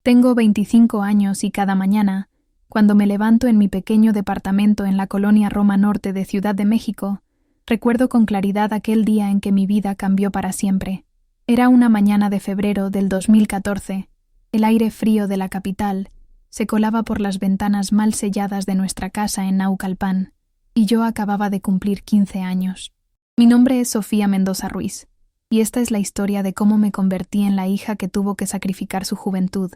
Tengo 25 años y cada mañana, cuando me levanto en mi pequeño departamento en la colonia Roma Norte de Ciudad de México, recuerdo con claridad aquel día en que mi vida cambió para siempre. Era una mañana de febrero del 2014. El aire frío de la capital se colaba por las ventanas mal selladas de nuestra casa en Naucalpan, y yo acababa de cumplir 15 años. Mi nombre es Sofía Mendoza Ruiz, y esta es la historia de cómo me convertí en la hija que tuvo que sacrificar su juventud,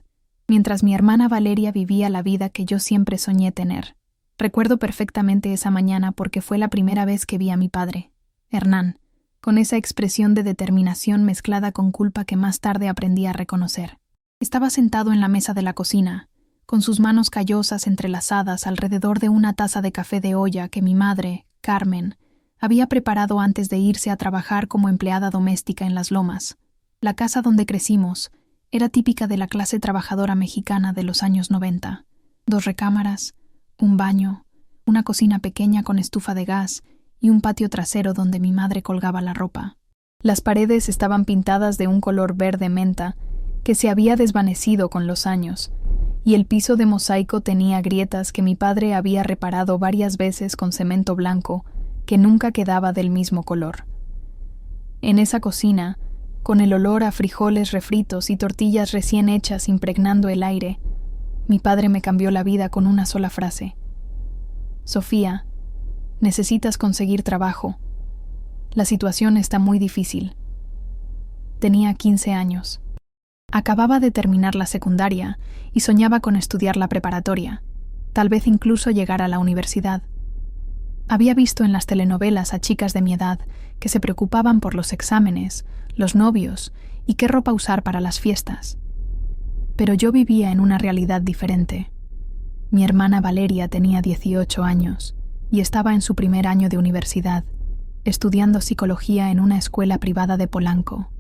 mientras mi hermana Valeria vivía la vida que yo siempre soñé tener. Recuerdo perfectamente esa mañana porque fue la primera vez que vi a mi padre, Hernán, con esa expresión de determinación mezclada con culpa que más tarde aprendí a reconocer. Estaba sentado en la mesa de la cocina, con sus manos callosas entrelazadas alrededor de una taza de café de olla que mi madre, Carmen, había preparado antes de irse a trabajar como empleada doméstica en Las Lomas. La casa donde crecimos era típica de la clase trabajadora mexicana de los años 90. 2 recámaras, un baño, una cocina pequeña con estufa de gas y un patio trasero donde mi madre colgaba la ropa. Las paredes estaban pintadas de un color verde menta que se había desvanecido con los años, y el piso de mosaico tenía grietas que mi padre había reparado varias veces con cemento blanco que nunca quedaba del mismo color. En esa cocina, con el olor a frijoles refritos y tortillas recién hechas impregnando el aire, mi padre me cambió la vida con una sola frase: Sofía, necesitas conseguir trabajo. La situación está muy difícil. Tenía 15 años. Acababa de terminar la secundaria y soñaba con estudiar la preparatoria, tal vez incluso llegar a la universidad. Había visto en las telenovelas a chicas de mi edad que se preocupaban por los exámenes, los novios y qué ropa usar para las fiestas. Pero yo vivía en una realidad diferente. Mi hermana Valeria tenía 18 años y estaba en su primer año de universidad, estudiando psicología en una escuela privada de Polanco.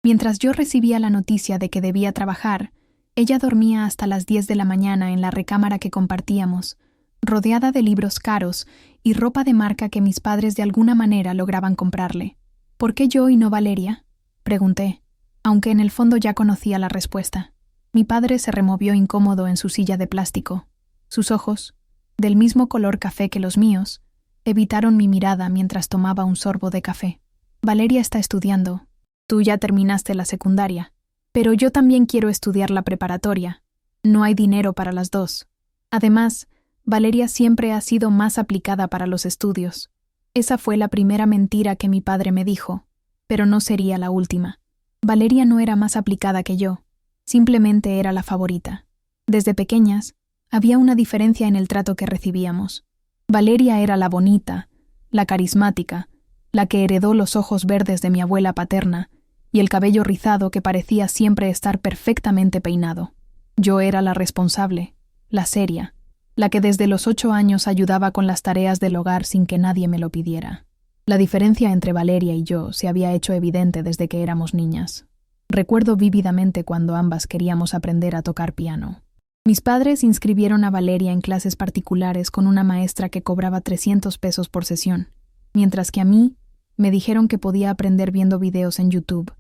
Mientras yo recibía la noticia de que debía trabajar, ella dormía hasta las 10 de la mañana en la recámara que compartíamos, rodeada de libros caros y ropa de marca que mis padres de alguna manera lograban comprarle. ¿Por qué yo y no Valeria?, pregunté, aunque en el fondo ya conocía la respuesta. Mi padre se removió incómodo en su silla de plástico. Sus ojos, del mismo color café que los míos, evitaron mi mirada mientras tomaba un sorbo de café. Valeria está estudiando. Tú ya terminaste la secundaria. Pero yo también quiero estudiar la preparatoria. No hay dinero para las dos. Además, Valeria siempre ha sido más aplicada para los estudios. Esa fue la primera mentira que mi padre me dijo, pero no sería la última. Valeria no era más aplicada que yo, simplemente era la favorita. Desde pequeñas, había una diferencia en el trato que recibíamos. Valeria era la bonita, la carismática, la que heredó los ojos verdes de mi abuela paterna y el cabello rizado que parecía siempre estar perfectamente peinado. Yo era la responsable, la seria, la que desde los 8 años ayudaba con las tareas del hogar sin que nadie me lo pidiera. La diferencia entre Valeria y yo se había hecho evidente desde que éramos niñas. Recuerdo vívidamente cuando ambas queríamos aprender a tocar piano. Mis padres inscribieron a Valeria en clases particulares con una maestra que cobraba 300 pesos por sesión, mientras que a mí me dijeron que podía aprender viendo videos en YouTube.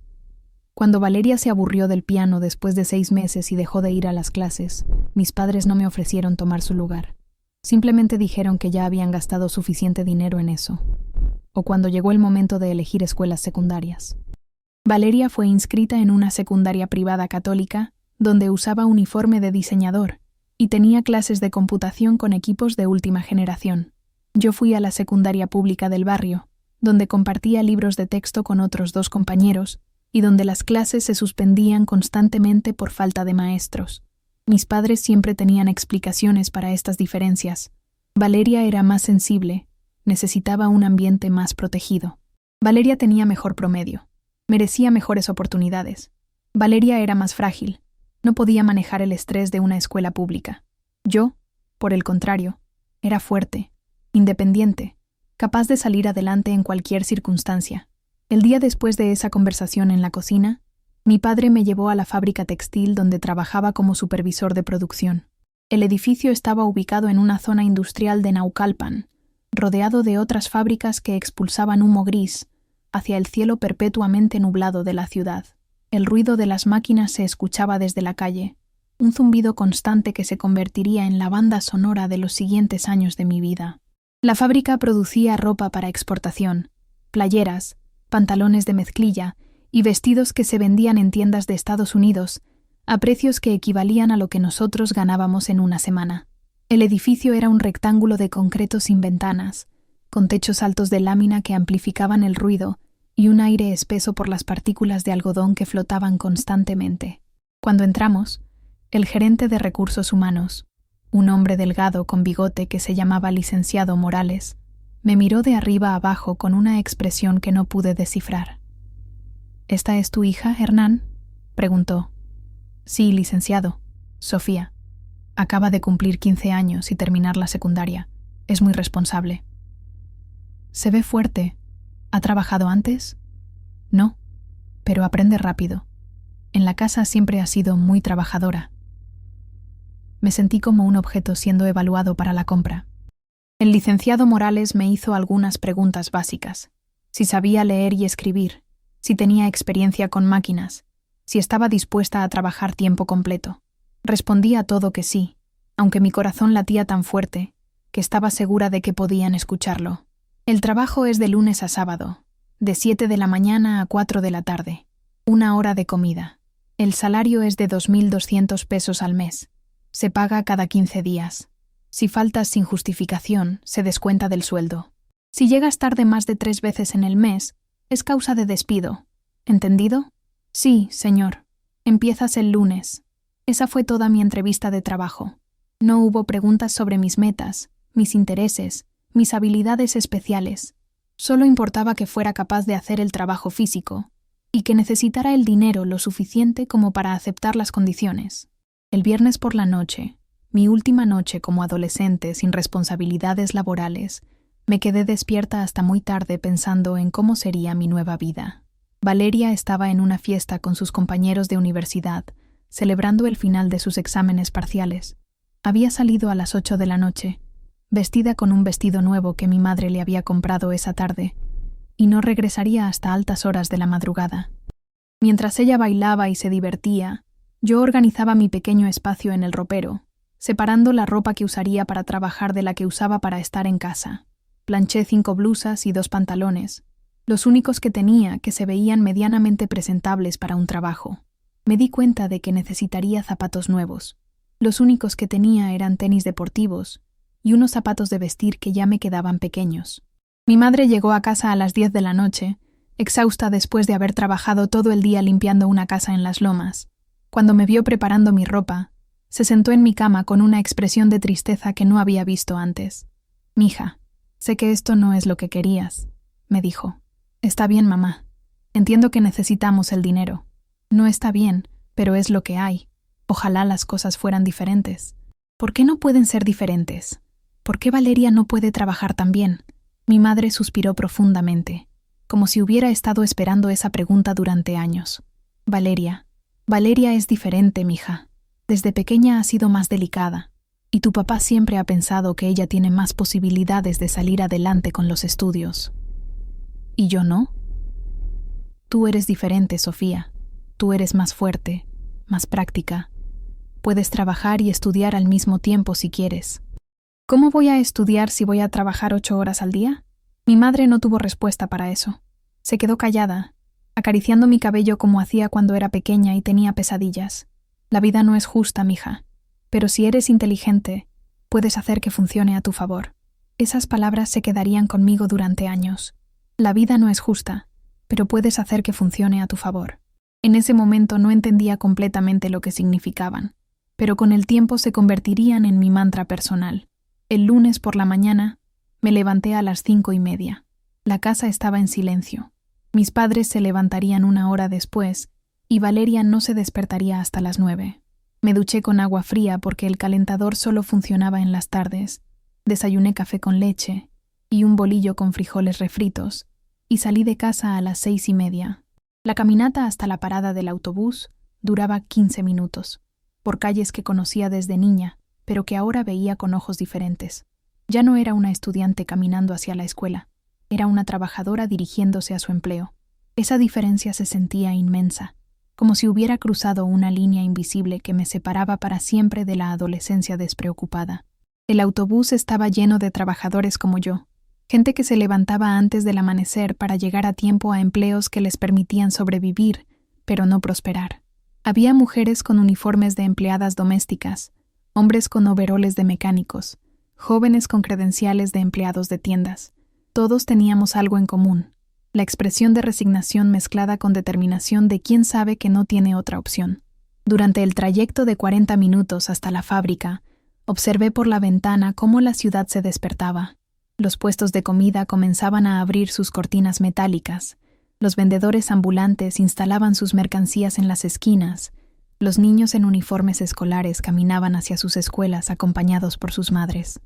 Cuando Valeria se aburrió del piano después de 6 meses y dejó de ir a las clases, mis padres no me ofrecieron tomar su lugar. Simplemente dijeron que ya habían gastado suficiente dinero en eso. O cuando llegó el momento de elegir escuelas secundarias. Valeria fue inscrita en una secundaria privada católica donde usaba uniforme de diseñador y tenía clases de computación con equipos de última generación. Yo fui a la secundaria pública del barrio, donde compartía libros de texto con otros 2 compañeros y donde las clases se suspendían constantemente por falta de maestros. Mis padres siempre tenían explicaciones para estas diferencias. Valeria era más sensible, necesitaba un ambiente más protegido. Valeria tenía mejor promedio, merecía mejores oportunidades. Valeria era más frágil, no podía manejar el estrés de una escuela pública. Yo, por el contrario, era fuerte, independiente, capaz de salir adelante en cualquier circunstancia. El día después de esa conversación en la cocina, mi padre me llevó a la fábrica textil donde trabajaba como supervisor de producción. El edificio estaba ubicado en una zona industrial de Naucalpan, rodeado de otras fábricas que expulsaban humo gris hacia el cielo perpetuamente nublado de la ciudad. El ruido de las máquinas se escuchaba desde la calle, un zumbido constante que se convertiría en la banda sonora de los siguientes años de mi vida. La fábrica producía ropa para exportación, playeras, pantalones de mezclilla y vestidos que se vendían en tiendas de Estados Unidos a precios que equivalían a lo que nosotros ganábamos en una semana. El edificio era un rectángulo de concreto sin ventanas, con techos altos de lámina que amplificaban el ruido y un aire espeso por las partículas de algodón que flotaban constantemente. Cuando entramos, el gerente de recursos humanos, un hombre delgado con bigote que se llamaba licenciado Morales, me miró de arriba a abajo con una expresión que no pude descifrar. ¿Esta es tu hija, Hernán?, preguntó. Sí, licenciado. Sofía. Acaba de cumplir 15 años y terminar la secundaria. Es muy responsable. Se ve fuerte. ¿Ha trabajado antes? No, pero aprende rápido. En la casa siempre ha sido muy trabajadora. Me sentí como un objeto siendo evaluado para la compra. El licenciado Morales me hizo algunas preguntas básicas. Si sabía leer y escribir, si tenía experiencia con máquinas, si estaba dispuesta a trabajar tiempo completo. Respondí a todo que sí, aunque mi corazón latía tan fuerte que estaba segura de que podían escucharlo. El trabajo es de lunes a sábado, de 7 de la mañana a 4 de la tarde. 1 hora de comida. El salario es de 2.200 pesos al mes. Se paga cada 15 días. Si faltas sin justificación, se descuenta del sueldo. Si llegas tarde más de 3 veces en el mes, es causa de despido. ¿Entendido? Sí, señor. Empiezas el lunes. Esa fue toda mi entrevista de trabajo. No hubo preguntas sobre mis metas, mis intereses, mis habilidades especiales. Solo importaba que fuera capaz de hacer el trabajo físico y que necesitara el dinero lo suficiente como para aceptar las condiciones. El viernes por la noche, mi última noche como adolescente sin responsabilidades laborales, me quedé despierta hasta muy tarde pensando en cómo sería mi nueva vida. Valeria estaba en una fiesta con sus compañeros de universidad, celebrando el final de sus exámenes parciales. Había salido a las 8 de la noche, vestida con un vestido nuevo que mi madre le había comprado esa tarde, y no regresaría hasta altas horas de la madrugada. Mientras ella bailaba y se divertía, yo organizaba mi pequeño espacio en el ropero, separando la ropa que usaría para trabajar de la que usaba para estar en casa. Planché 5 blusas y 2 pantalones, los únicos que tenía que se veían medianamente presentables para un trabajo. Me di cuenta de que necesitaría zapatos nuevos. Los únicos que tenía eran tenis deportivos y unos zapatos de vestir que ya me quedaban pequeños. Mi madre llegó a casa a las 10 de la noche, exhausta después de haber trabajado todo el día limpiando una casa en Las Lomas. Cuando me vio preparando mi ropa, se sentó en mi cama con una expresión de tristeza que no había visto antes. «Mija, sé que esto no es lo que querías», me dijo. «Está bien, mamá. Entiendo que necesitamos el dinero. No está bien, pero es lo que hay. Ojalá las cosas fueran diferentes». «¿Por qué no pueden ser diferentes? ¿Por qué Valeria no puede trabajar tan bien?». Mi madre suspiró profundamente, como si hubiera estado esperando esa pregunta durante años. «Valeria es diferente, mija. Desde pequeña ha sido más delicada, y tu papá siempre ha pensado que ella tiene más posibilidades de salir adelante con los estudios». «¿Y yo no?». «Tú eres diferente, Sofía. Tú eres más fuerte, más práctica. Puedes trabajar y estudiar al mismo tiempo si quieres». «¿Cómo voy a estudiar si voy a trabajar 8 horas al día?». Mi madre no tuvo respuesta para eso. Se quedó callada, acariciando mi cabello como hacía cuando era pequeña y tenía pesadillas. «La vida no es justa, mija, pero si eres inteligente, puedes hacer que funcione a tu favor». Esas palabras se quedarían conmigo durante años. La vida no es justa, pero puedes hacer que funcione a tu favor. En ese momento no entendía completamente lo que significaban, pero con el tiempo se convertirían en mi mantra personal. El lunes por la mañana me levanté a las 5:30. La casa estaba en silencio. Mis padres se levantarían 1 hora después y Valeria no se despertaría hasta las 9. Me duché con agua fría porque el calentador solo funcionaba en las tardes. Desayuné café con leche y un bolillo con frijoles refritos y salí de casa a las 6:30. La caminata hasta la parada del autobús duraba 15 minutos, por calles que conocía desde niña, pero que ahora veía con ojos diferentes. Ya no era una estudiante caminando hacia la escuela, era una trabajadora dirigiéndose a su empleo. Esa diferencia se sentía inmensa, como si hubiera cruzado una línea invisible que me separaba para siempre de la adolescencia despreocupada. El autobús estaba lleno de trabajadores como yo, gente que se levantaba antes del amanecer para llegar a tiempo a empleos que les permitían sobrevivir, pero no prosperar. Había mujeres con uniformes de empleadas domésticas, hombres con overoles de mecánicos, jóvenes con credenciales de empleados de tiendas. Todos teníamos algo en común: la expresión de resignación mezclada con determinación de quien sabe que no tiene otra opción. Durante el trayecto de 40 minutos hasta la fábrica, observé por la ventana cómo la ciudad se despertaba. Los puestos de comida comenzaban a abrir sus cortinas metálicas, los vendedores ambulantes instalaban sus mercancías en las esquinas, los niños en uniformes escolares caminaban hacia sus escuelas acompañados por sus madres.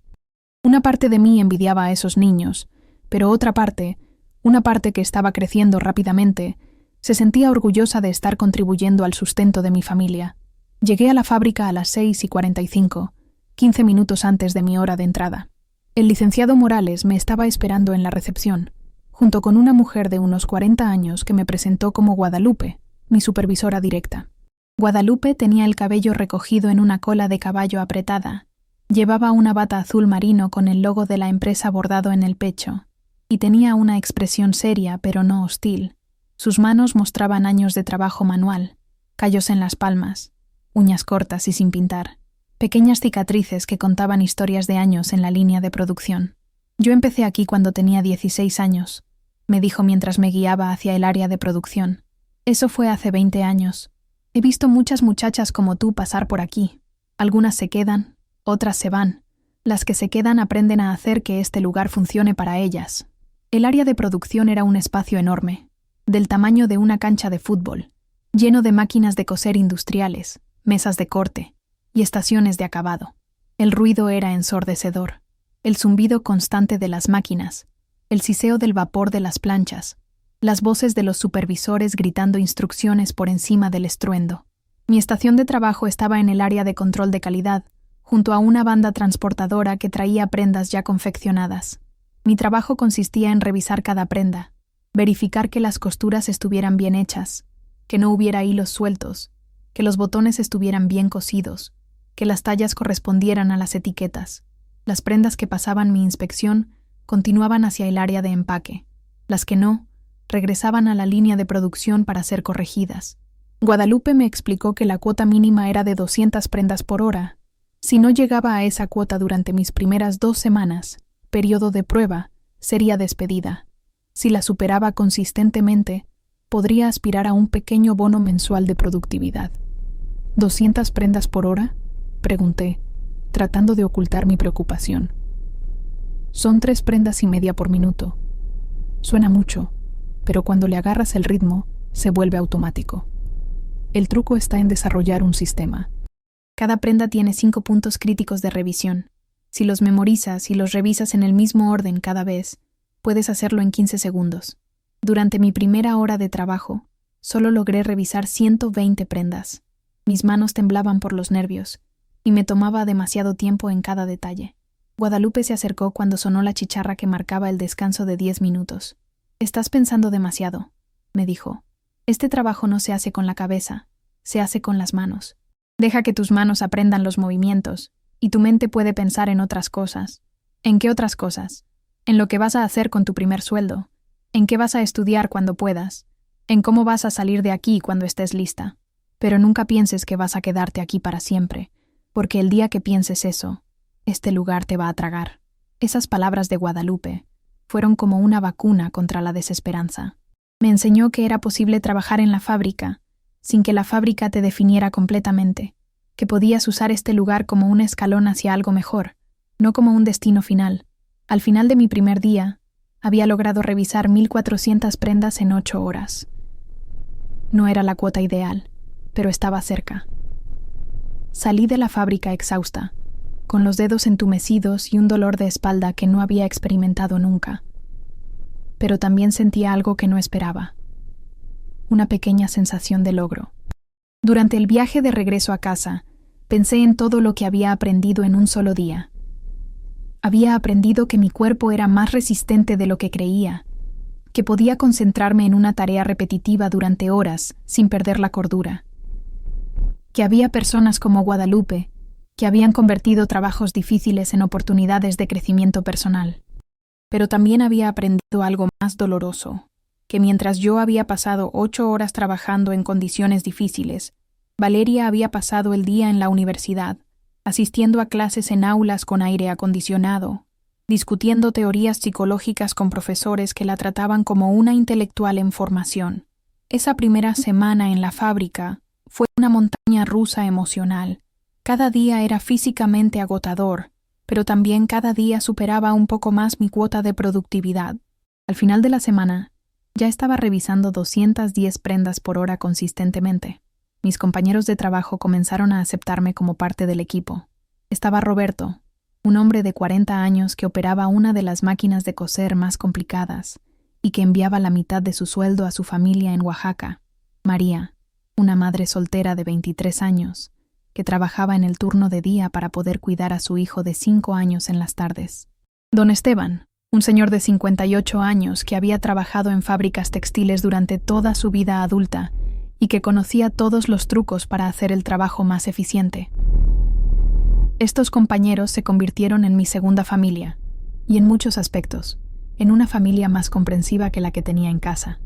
Una parte de mí envidiaba a esos niños, pero otra parte, una parte que estaba creciendo rápidamente, se sentía orgullosa de estar contribuyendo al sustento de mi familia. Llegué a la fábrica a las 6:45, 15 minutos antes de mi hora de entrada. El licenciado Morales me estaba esperando en la recepción, junto con una mujer de unos 40 años que me presentó como Guadalupe, mi supervisora directa. Guadalupe tenía el cabello recogido en una cola de caballo apretada, llevaba una bata azul marino con el logo de la empresa bordado en el pecho, y tenía una expresión seria pero no hostil. Sus manos mostraban años de trabajo manual, callos en las palmas, uñas cortas y sin pintar, pequeñas cicatrices que contaban historias de años en la línea de producción. Yo empecé aquí cuando tenía 16 años, me dijo mientras me guiaba hacia el área de producción. Eso fue hace 20 años. He visto muchas muchachas como tú pasar por aquí. Algunas se quedan, otras se van. Las que se quedan aprenden a hacer que este lugar funcione para ellas. El área de producción era un espacio enorme, del tamaño de una cancha de fútbol, lleno de máquinas de coser industriales, mesas de corte y estaciones de acabado. El ruido era ensordecedor, el zumbido constante de las máquinas, el siseo del vapor de las planchas, las voces de los supervisores gritando instrucciones por encima del estruendo. Mi estación de trabajo estaba en el área de control de calidad, junto a una banda transportadora que traía prendas ya confeccionadas. Mi trabajo consistía en revisar cada prenda, verificar que las costuras estuvieran bien hechas, que no hubiera hilos sueltos, que los botones estuvieran bien cosidos, que las tallas correspondieran a las etiquetas. Las prendas que pasaban mi inspección continuaban hacia el área de empaque. Las que no, regresaban a la línea de producción para ser corregidas. Guadalupe me explicó que la cuota mínima era de 200 prendas por hora. Si no llegaba a esa cuota durante mis primeras 2 semanas, periodo de prueba, sería despedida. Si la superaba consistentemente, podría aspirar a un pequeño bono mensual de productividad. ¿200 prendas por hora?, pregunté, tratando de ocultar mi preocupación. Son 3 prendas y media por minuto. Suena mucho, pero cuando le agarras el ritmo, se vuelve automático. El truco está en desarrollar un sistema. Cada prenda tiene 5 puntos críticos de revisión. Si los memorizas y los revisas en el mismo orden cada vez, puedes hacerlo en 15 segundos. Durante mi primera hora de trabajo, solo logré revisar 120 prendas. Mis manos temblaban por los nervios, y me tomaba demasiado tiempo en cada detalle. Guadalupe se acercó cuando sonó la chicharra que marcaba el descanso de 10 minutos. «Estás pensando demasiado», me dijo. «Este trabajo no se hace con la cabeza, se hace con las manos. Deja que tus manos aprendan los movimientos, y tu mente puede pensar en otras cosas». «¿En qué otras cosas?» «En lo que vas a hacer con tu primer sueldo, en qué vas a estudiar cuando puedas, en cómo vas a salir de aquí cuando estés lista. Pero nunca pienses que vas a quedarte aquí para siempre, porque el día que pienses eso, este lugar te va a tragar». Esas palabras de Guadalupe fueron como una vacuna contra la desesperanza. Me enseñó que era posible trabajar en la fábrica, sin que la fábrica te definiera completamente, que podías usar este lugar como un escalón hacia algo mejor, no como un destino final. Al final de mi primer día, había logrado revisar 1.400 prendas en 8 horas. No era la cuota ideal, pero estaba cerca. Salí de la fábrica exhausta, con los dedos entumecidos y un dolor de espalda que no había experimentado nunca. Pero también sentía algo que no esperaba. Una pequeña sensación de logro. Durante el viaje de regreso a casa, pensé en todo lo que había aprendido en un solo día. Había aprendido que mi cuerpo era más resistente de lo que creía, que podía concentrarme en una tarea repetitiva durante horas sin perder la cordura, que había personas como Guadalupe que habían convertido trabajos difíciles en oportunidades de crecimiento personal. Pero también había aprendido algo más doloroso, que mientras yo había pasado 8 horas trabajando en condiciones difíciles, Valeria había pasado el día en la universidad, asistiendo a clases en aulas con aire acondicionado, discutiendo teorías psicológicas con profesores que la trataban como una intelectual en formación. Esa primera semana en la fábrica fue una montaña rusa emocional. Cada día era físicamente agotador, pero también cada día superaba un poco más mi cuota de productividad. Al final de la semana, ya estaba revisando 210 prendas por hora consistentemente. Mis compañeros de trabajo comenzaron a aceptarme como parte del equipo. Estaba Roberto, un hombre de 40 años que operaba una de las máquinas de coser más complicadas y que enviaba la mitad de su sueldo a su familia en Oaxaca. María, una madre soltera de 23 años, que trabajaba en el turno de día para poder cuidar a su hijo de 5 años en las tardes. Don Esteban, un señor de 58 años que había trabajado en fábricas textiles durante toda su vida adulta y que conocía todos los trucos para hacer el trabajo más eficiente. Estos compañeros se convirtieron en mi segunda familia, y en muchos aspectos, en una familia más comprensiva que la que tenía en casa.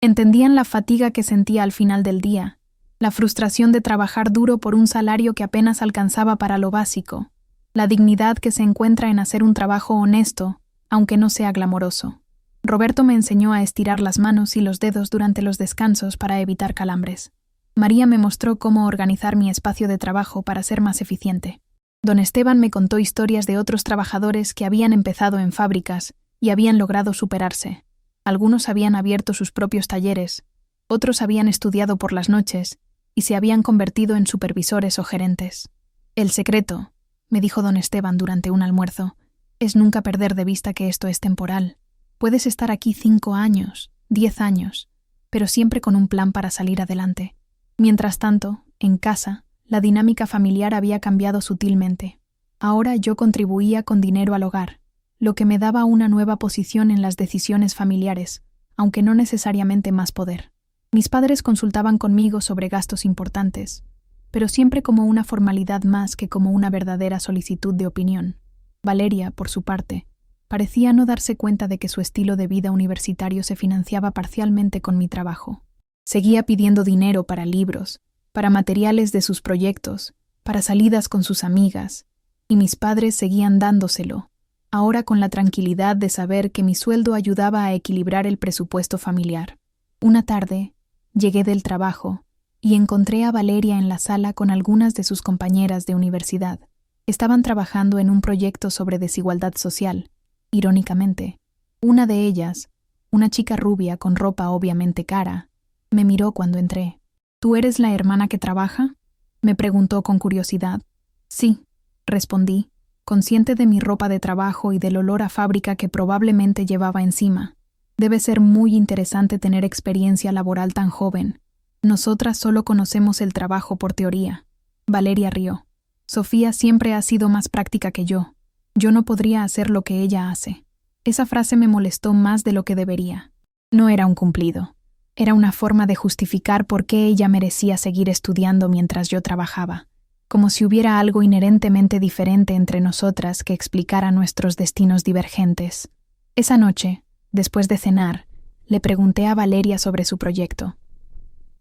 Entendían la fatiga que sentía al final del día, la frustración de trabajar duro por un salario que apenas alcanzaba para lo básico, la dignidad que se encuentra en hacer un trabajo honesto, aunque no sea glamoroso. Roberto me enseñó a estirar las manos y los dedos durante los descansos para evitar calambres. María me mostró cómo organizar mi espacio de trabajo para ser más eficiente. Don Esteban me contó historias de otros trabajadores que habían empezado en fábricas y habían logrado superarse. Algunos habían abierto sus propios talleres, otros habían estudiado por las noches y se habían convertido en supervisores o gerentes. El secreto, me dijo don Esteban durante un almuerzo, es nunca perder de vista que esto es temporal. Puedes estar aquí 5 años, 10 años, pero siempre con un plan para salir adelante. Mientras tanto, en casa, la dinámica familiar había cambiado sutilmente. Ahora yo contribuía con dinero al hogar, lo que me daba una nueva posición en las decisiones familiares, aunque no necesariamente más poder. Mis padres consultaban conmigo sobre gastos importantes, pero siempre como una formalidad más que como una verdadera solicitud de opinión. Valeria, por su parte, parecía no darse cuenta de que su estilo de vida universitario se financiaba parcialmente con mi trabajo. Seguía pidiendo dinero para libros, para materiales de sus proyectos, para salidas con sus amigas, y mis padres seguían dándoselo, ahora con la tranquilidad de saber que mi sueldo ayudaba a equilibrar el presupuesto familiar. Una tarde, llegué del trabajo y encontré a Valeria en la sala con algunas de sus compañeras de universidad. Estaban trabajando en un proyecto sobre desigualdad social. Irónicamente, una de ellas, una chica rubia con ropa obviamente cara, me miró cuando entré. ¿Tú eres la hermana que trabaja?, me preguntó con curiosidad. Sí, respondí, consciente de mi ropa de trabajo y del olor a fábrica que probablemente llevaba encima. Debe ser muy interesante tener experiencia laboral tan joven. Nosotras solo conocemos el trabajo por teoría. Valeria rió. Sofía siempre ha sido más práctica que yo. Yo no podría hacer lo que ella hace. Esa frase me molestó más de lo que debería. No era un cumplido. Era una forma de justificar por qué ella merecía seguir estudiando mientras yo trabajaba, como si hubiera algo inherentemente diferente entre nosotras que explicara nuestros destinos divergentes. Esa noche, después de cenar, le pregunté a Valeria sobre su proyecto.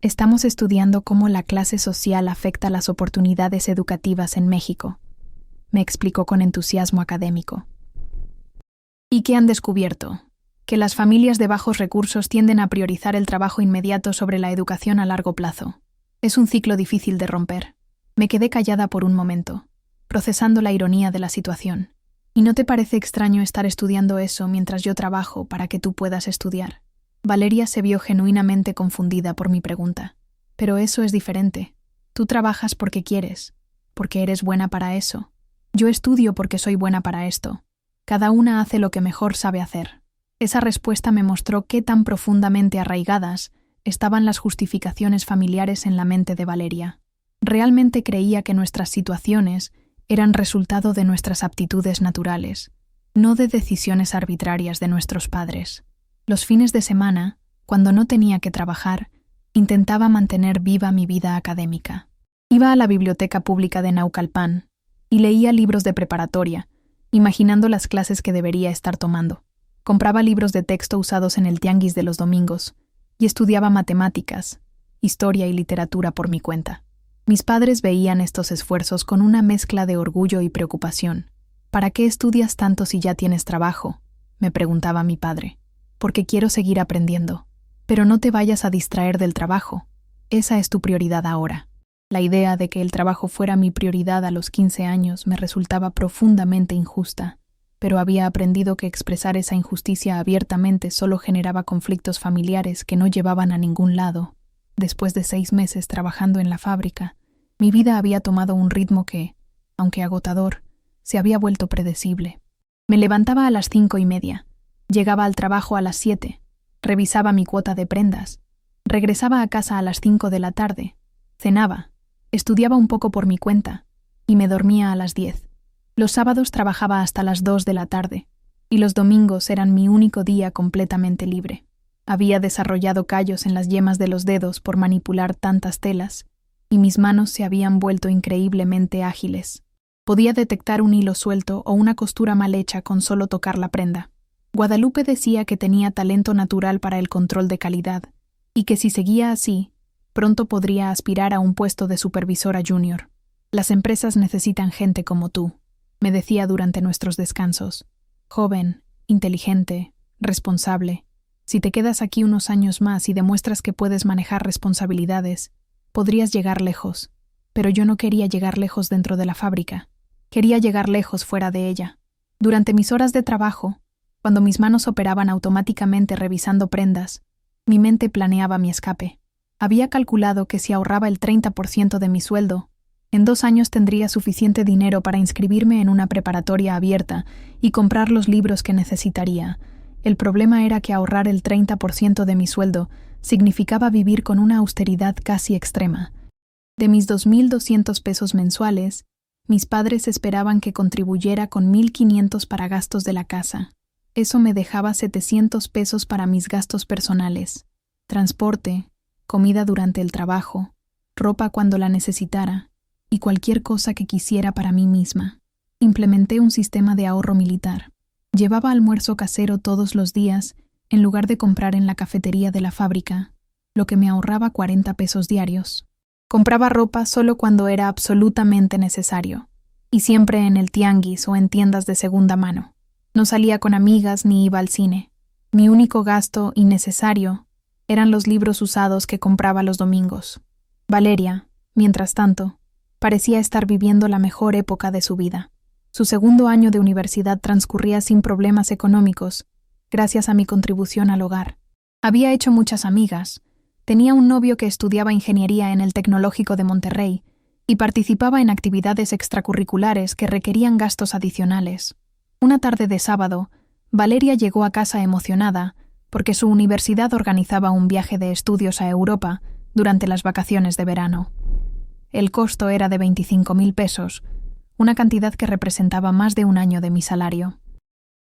Estamos estudiando cómo la clase social afecta las oportunidades educativas en México, me explicó con entusiasmo académico. ¿Y qué han descubierto? Que las familias de bajos recursos tienden a priorizar el trabajo inmediato sobre la educación a largo plazo. Es un ciclo difícil de romper. Me quedé callada por un momento, procesando la ironía de la situación. ¿Y no te parece extraño estar estudiando eso mientras yo trabajo para que tú puedas estudiar? Valeria se vio genuinamente confundida por mi pregunta. Pero eso es diferente. Tú trabajas porque quieres, porque eres buena para eso. Yo estudio porque soy buena para esto. Cada una hace lo que mejor sabe hacer. Esa respuesta me mostró qué tan profundamente arraigadas estaban las justificaciones familiares en la mente de Valeria. Realmente creía que nuestras situaciones eran resultado de nuestras aptitudes naturales, no de decisiones arbitrarias de nuestros padres. Los fines de semana, cuando no tenía que trabajar, intentaba mantener viva mi vida académica. Iba a la biblioteca pública de Naucalpan y leía libros de preparatoria, imaginando las clases que debería estar tomando. Compraba libros de texto usados en el tianguis de los domingos y estudiaba matemáticas, historia y literatura por mi cuenta. Mis padres veían estos esfuerzos con una mezcla de orgullo y preocupación. ¿Para qué estudias tanto si ya tienes trabajo?, me preguntaba mi padre. Porque quiero seguir aprendiendo. Pero no te vayas a distraer del trabajo. Esa es tu prioridad ahora. La idea de que el trabajo fuera mi prioridad a los 15 años me resultaba profundamente injusta, pero había aprendido que expresar esa injusticia abiertamente solo generaba conflictos familiares que no llevaban a ningún lado. Después de 6 meses trabajando en la fábrica, mi vida había tomado un ritmo que, aunque agotador, se había vuelto predecible. Me levantaba a las 5:30, llegaba al trabajo a las 7, revisaba mi cuota de prendas, regresaba a casa a las 5 de la tarde, cenaba, estudiaba un poco por mi cuenta y me dormía a las 10. Los sábados trabajaba hasta las 2 de la tarde y los domingos eran mi único día completamente libre. Había desarrollado callos en las yemas de los dedos por manipular tantas telas y mis manos se habían vuelto increíblemente ágiles. Podía detectar un hilo suelto o una costura mal hecha con solo tocar la prenda. Guadalupe decía que tenía talento natural para el control de calidad y que si seguía así, pronto podría aspirar a un puesto de supervisora junior. Las empresas necesitan gente como tú, me decía durante nuestros descansos. Joven, inteligente, responsable. Si te quedas aquí unos años más y demuestras que puedes manejar responsabilidades, podrías llegar lejos. Pero yo no quería llegar lejos dentro de la fábrica. Quería llegar lejos fuera de ella. Durante mis horas de trabajo, cuando mis manos operaban automáticamente revisando prendas, mi mente planeaba mi escape. Había calculado que si ahorraba el 30% de mi sueldo, en 2 años tendría suficiente dinero para inscribirme en una preparatoria abierta y comprar los libros que necesitaría. El problema era que ahorrar el 30% de mi sueldo significaba vivir con una austeridad casi extrema. De mis 2.200 pesos mensuales, mis padres esperaban que contribuyera con 1.500 para gastos de la casa. Eso me dejaba 700 pesos para mis gastos personales, transporte, comida durante el trabajo, ropa cuando la necesitara y cualquier cosa que quisiera para mí misma. Implementé un sistema de ahorro militar. Llevaba almuerzo casero todos los días en lugar de comprar en la cafetería de la fábrica, lo que me ahorraba 40 pesos diarios. Compraba ropa solo cuando era absolutamente necesario, y siempre en el tianguis o en tiendas de segunda mano. No salía con amigas ni iba al cine. Mi único gasto innecesario eran los libros usados que compraba los domingos. Valeria, mientras tanto, parecía estar viviendo la mejor época de su vida. Su segundo año de universidad transcurría sin problemas económicos, gracias a mi contribución al hogar. Había hecho muchas amigas. Tenía un novio que estudiaba ingeniería en el Tecnológico de Monterrey y participaba en actividades extracurriculares que requerían gastos adicionales. Una tarde de sábado, Valeria llegó a casa emocionada porque su universidad organizaba un viaje de estudios a Europa durante las vacaciones de verano. El costo era de 25.000 pesos, una cantidad que representaba más de un año de mi salario.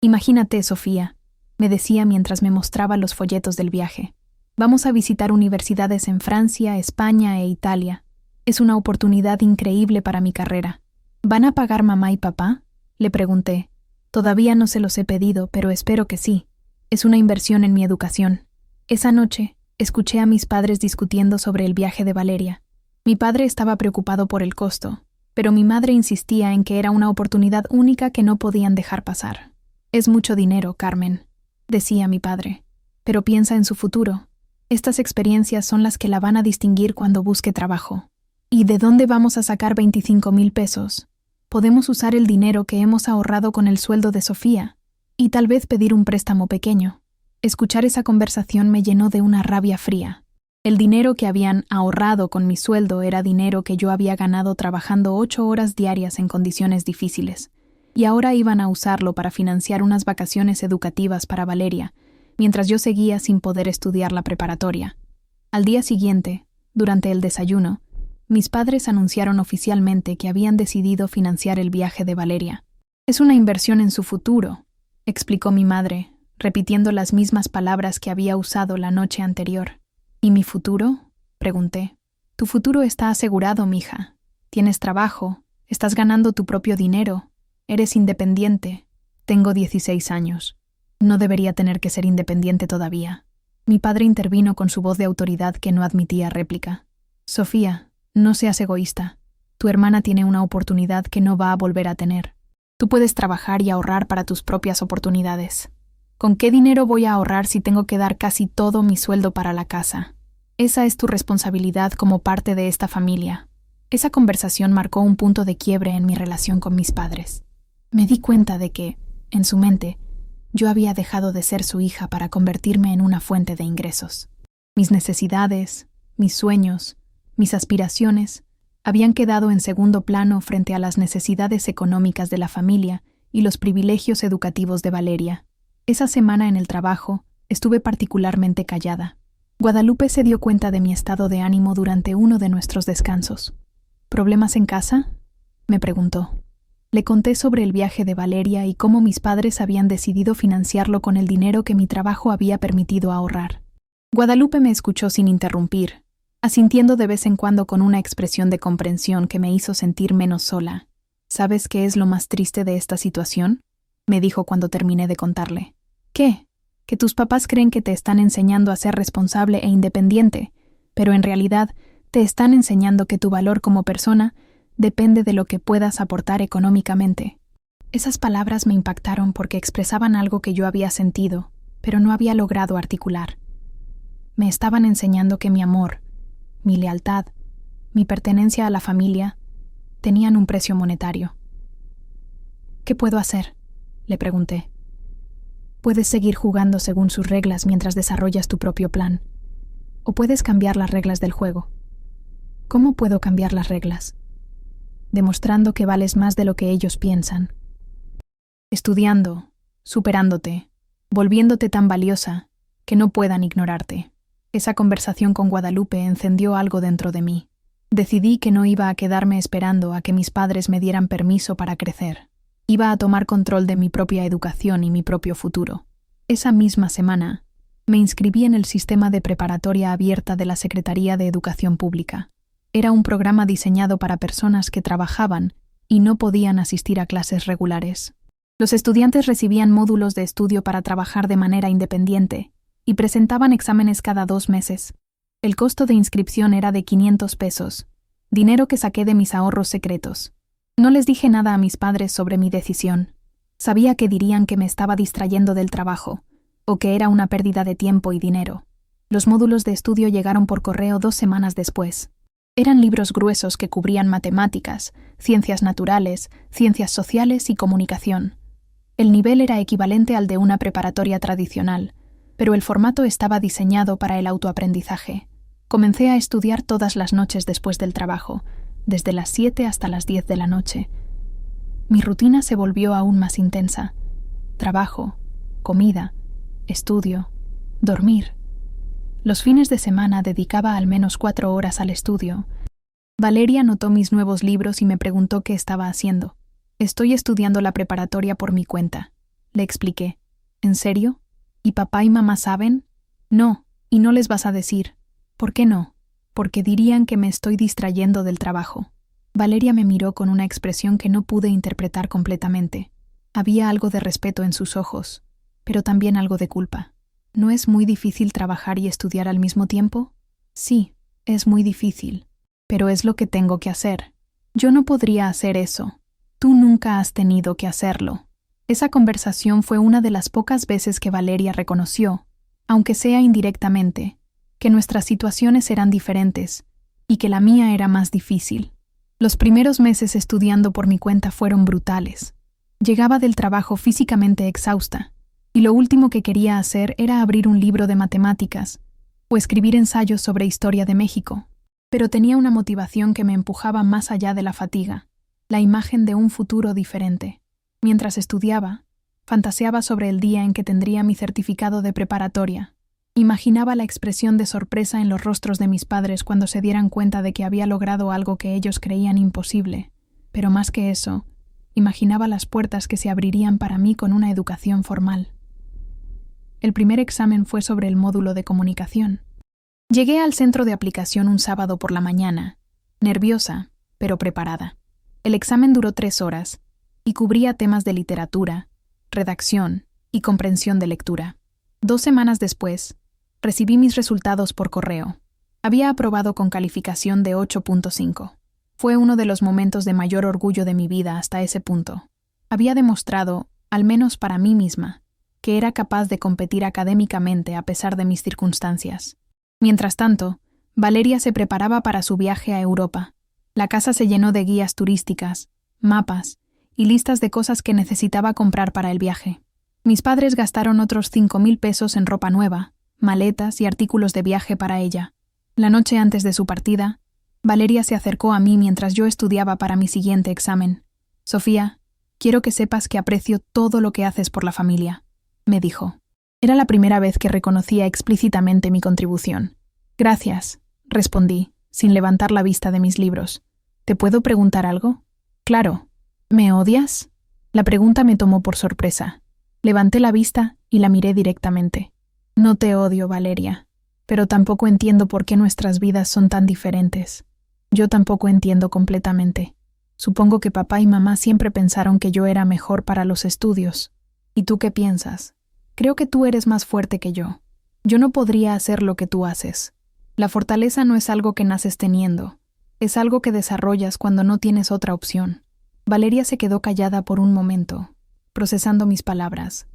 Imagínate, Sofía, me decía mientras me mostraba los folletos del viaje. Vamos a visitar universidades en Francia, España e Italia. Es una oportunidad increíble para mi carrera. ¿Van a pagar mamá y papá?, le pregunté. Todavía no se los he pedido, pero espero que sí. Es una inversión en mi educación. Esa noche, escuché a mis padres discutiendo sobre el viaje de Valeria. Mi padre estaba preocupado por el costo, pero mi madre insistía en que era una oportunidad única que no podían dejar pasar. Es mucho dinero, Carmen, decía mi padre, pero piensa en su futuro. Estas experiencias son las que la van a distinguir cuando busque trabajo. ¿Y de dónde vamos a sacar 25.000 pesos? Podemos usar el dinero que hemos ahorrado con el sueldo de Sofía y tal vez pedir un préstamo pequeño. Escuchar esa conversación me llenó de una rabia fría. El dinero que habían ahorrado con mi sueldo era dinero que yo había ganado trabajando 8 horas diarias en condiciones difíciles, y ahora iban a usarlo para financiar unas vacaciones educativas para Valeria, mientras yo seguía sin poder estudiar la preparatoria. Al día siguiente, durante el desayuno, mis padres anunciaron oficialmente que habían decidido financiar el viaje de Valeria. Es una inversión en su futuro, explicó mi madre, repitiendo las mismas palabras que había usado la noche anterior. ¿Y mi futuro?, pregunté. Tu futuro está asegurado, mija. Tienes trabajo, estás ganando tu propio dinero, eres independiente. Tengo 16 años. No debería tener que ser independiente todavía. Mi padre intervino con su voz de autoridad que no admitía réplica. Sofía, no seas egoísta. Tu hermana tiene una oportunidad que no va a volver a tener. Tú puedes trabajar y ahorrar para tus propias oportunidades. ¿Con qué dinero voy a ahorrar si tengo que dar casi todo mi sueldo para la casa? Esa es tu responsabilidad como parte de esta familia. Esa conversación marcó un punto de quiebre en mi relación con mis padres. Me di cuenta de que, en su mente, yo había dejado de ser su hija para convertirme en una fuente de ingresos. Mis necesidades, mis sueños, mis aspiraciones habían quedado en segundo plano frente a las necesidades económicas de la familia y los privilegios educativos de Valeria. Esa semana en el trabajo estuve particularmente callada. Guadalupe se dio cuenta de mi estado de ánimo durante uno de nuestros descansos. ¿Problemas en casa?, me preguntó. Le conté sobre el viaje de Valeria y cómo mis padres habían decidido financiarlo con el dinero que mi trabajo había permitido ahorrar. Guadalupe me escuchó sin interrumpir, asintiendo de vez en cuando con una expresión de comprensión que me hizo sentir menos sola. ¿Sabes qué es lo más triste de esta situación?, me dijo cuando terminé de contarle. ¿Qué? Que tus papás creen que te están enseñando a ser responsable e independiente, pero en realidad te están enseñando que tu valor como persona depende de lo que puedas aportar económicamente. Esas palabras me impactaron porque expresaban algo que yo había sentido, pero no había logrado articular. Me estaban enseñando que mi amor, mi lealtad, mi pertenencia a la familia, tenían un precio monetario. ¿Qué puedo hacer?, le pregunté. Puedes seguir jugando según sus reglas mientras desarrollas tu propio plan. O puedes cambiar las reglas del juego. ¿Cómo puedo cambiar las reglas? Demostrando que vales más de lo que ellos piensan. Estudiando, superándote, volviéndote tan valiosa que no puedan ignorarte. Esa conversación con Guadalupe encendió algo dentro de mí. Decidí que no iba a quedarme esperando a que mis padres me dieran permiso para crecer. Iba a tomar control de mi propia educación y mi propio futuro. Esa misma semana, me inscribí en el sistema de preparatoria abierta de la Secretaría de Educación Pública. Era un programa diseñado para personas que trabajaban y no podían asistir a clases regulares. Los estudiantes recibían módulos de estudio para trabajar de manera independiente y presentaban exámenes cada 2 meses. El costo de inscripción era de 500 pesos, dinero que saqué de mis ahorros secretos. No les dije nada a mis padres sobre mi decisión. Sabía que dirían que me estaba distrayendo del trabajo, o que era una pérdida de tiempo y dinero. Los módulos de estudio llegaron por correo 2 semanas después. Eran libros gruesos que cubrían matemáticas, ciencias naturales, ciencias sociales y comunicación. El nivel era equivalente al de una preparatoria tradicional, pero el formato estaba diseñado para el autoaprendizaje. Comencé a estudiar todas las noches después del trabajo, desde las 7 hasta las 10 de la noche. Mi rutina se volvió aún más intensa. Trabajo, comida, estudio, dormir. Los fines de semana dedicaba al menos 4 horas al estudio. Valeria notó mis nuevos libros y me preguntó qué estaba haciendo. Estoy estudiando la preparatoria por mi cuenta, le expliqué. ¿En serio? ¿Y papá y mamá saben? No, y no les vas a decir. ¿Por qué no? Porque dirían que me estoy distrayendo del trabajo. Valeria me miró con una expresión que no pude interpretar completamente. Había algo de respeto en sus ojos, pero también algo de culpa. ¿No es muy difícil trabajar y estudiar al mismo tiempo? Sí, es muy difícil, pero es lo que tengo que hacer. Yo no podría hacer eso. Tú nunca has tenido que hacerlo. Esa conversación fue una de las pocas veces que Valeria reconoció, aunque sea indirectamente, que nuestras situaciones eran diferentes y que la mía era más difícil. Los primeros meses estudiando por mi cuenta fueron brutales. Llegaba del trabajo físicamente exhausta, y lo último que quería hacer era abrir un libro de matemáticas o escribir ensayos sobre historia de México. Pero tenía una motivación que me empujaba más allá de la fatiga, la imagen de un futuro diferente. Mientras estudiaba, fantaseaba sobre el día en que tendría mi certificado de preparatoria. Imaginaba la expresión de sorpresa en los rostros de mis padres cuando se dieran cuenta de que había logrado algo que ellos creían imposible. Pero más que eso, imaginaba las puertas que se abrirían para mí con una educación formal. El primer examen fue sobre el módulo de comunicación. Llegué al centro de aplicación un sábado por la mañana, nerviosa, pero preparada. El examen duró 3 horas y cubría temas de literatura, redacción y comprensión de lectura. 2 semanas después, recibí mis resultados por correo. Había aprobado con calificación de 8.5. Fue uno de los momentos de mayor orgullo de mi vida hasta ese punto. Había demostrado, al menos para mí misma, que era capaz de competir académicamente a pesar de mis circunstancias. Mientras tanto, Valeria se preparaba para su viaje a Europa. La casa se llenó de guías turísticas, mapas y listas de cosas que necesitaba comprar para el viaje. Mis padres gastaron otros 5.000 pesos en ropa nueva, maletas y artículos de viaje para ella. La noche antes de su partida, Valeria se acercó a mí mientras yo estudiaba para mi siguiente examen. «Sofía, quiero que sepas que aprecio todo lo que haces por la familia», me dijo. Era la primera vez que reconocía explícitamente mi contribución. «Gracias», respondí, sin levantar la vista de mis libros. «¿Te puedo preguntar algo?» «Claro». «¿Me odias?» La pregunta me tomó por sorpresa. Levanté la vista y la miré directamente. «No te odio, Valeria, pero tampoco entiendo por qué nuestras vidas son tan diferentes. Yo tampoco entiendo completamente. Supongo que papá y mamá siempre pensaron que yo era mejor para los estudios. ¿Y tú qué piensas? Creo que tú eres más fuerte que yo. Yo no podría hacer lo que tú haces. La fortaleza no es algo que naces teniendo. Es algo que desarrollas cuando no tienes otra opción». Valeria se quedó callada por un momento, procesando mis palabras.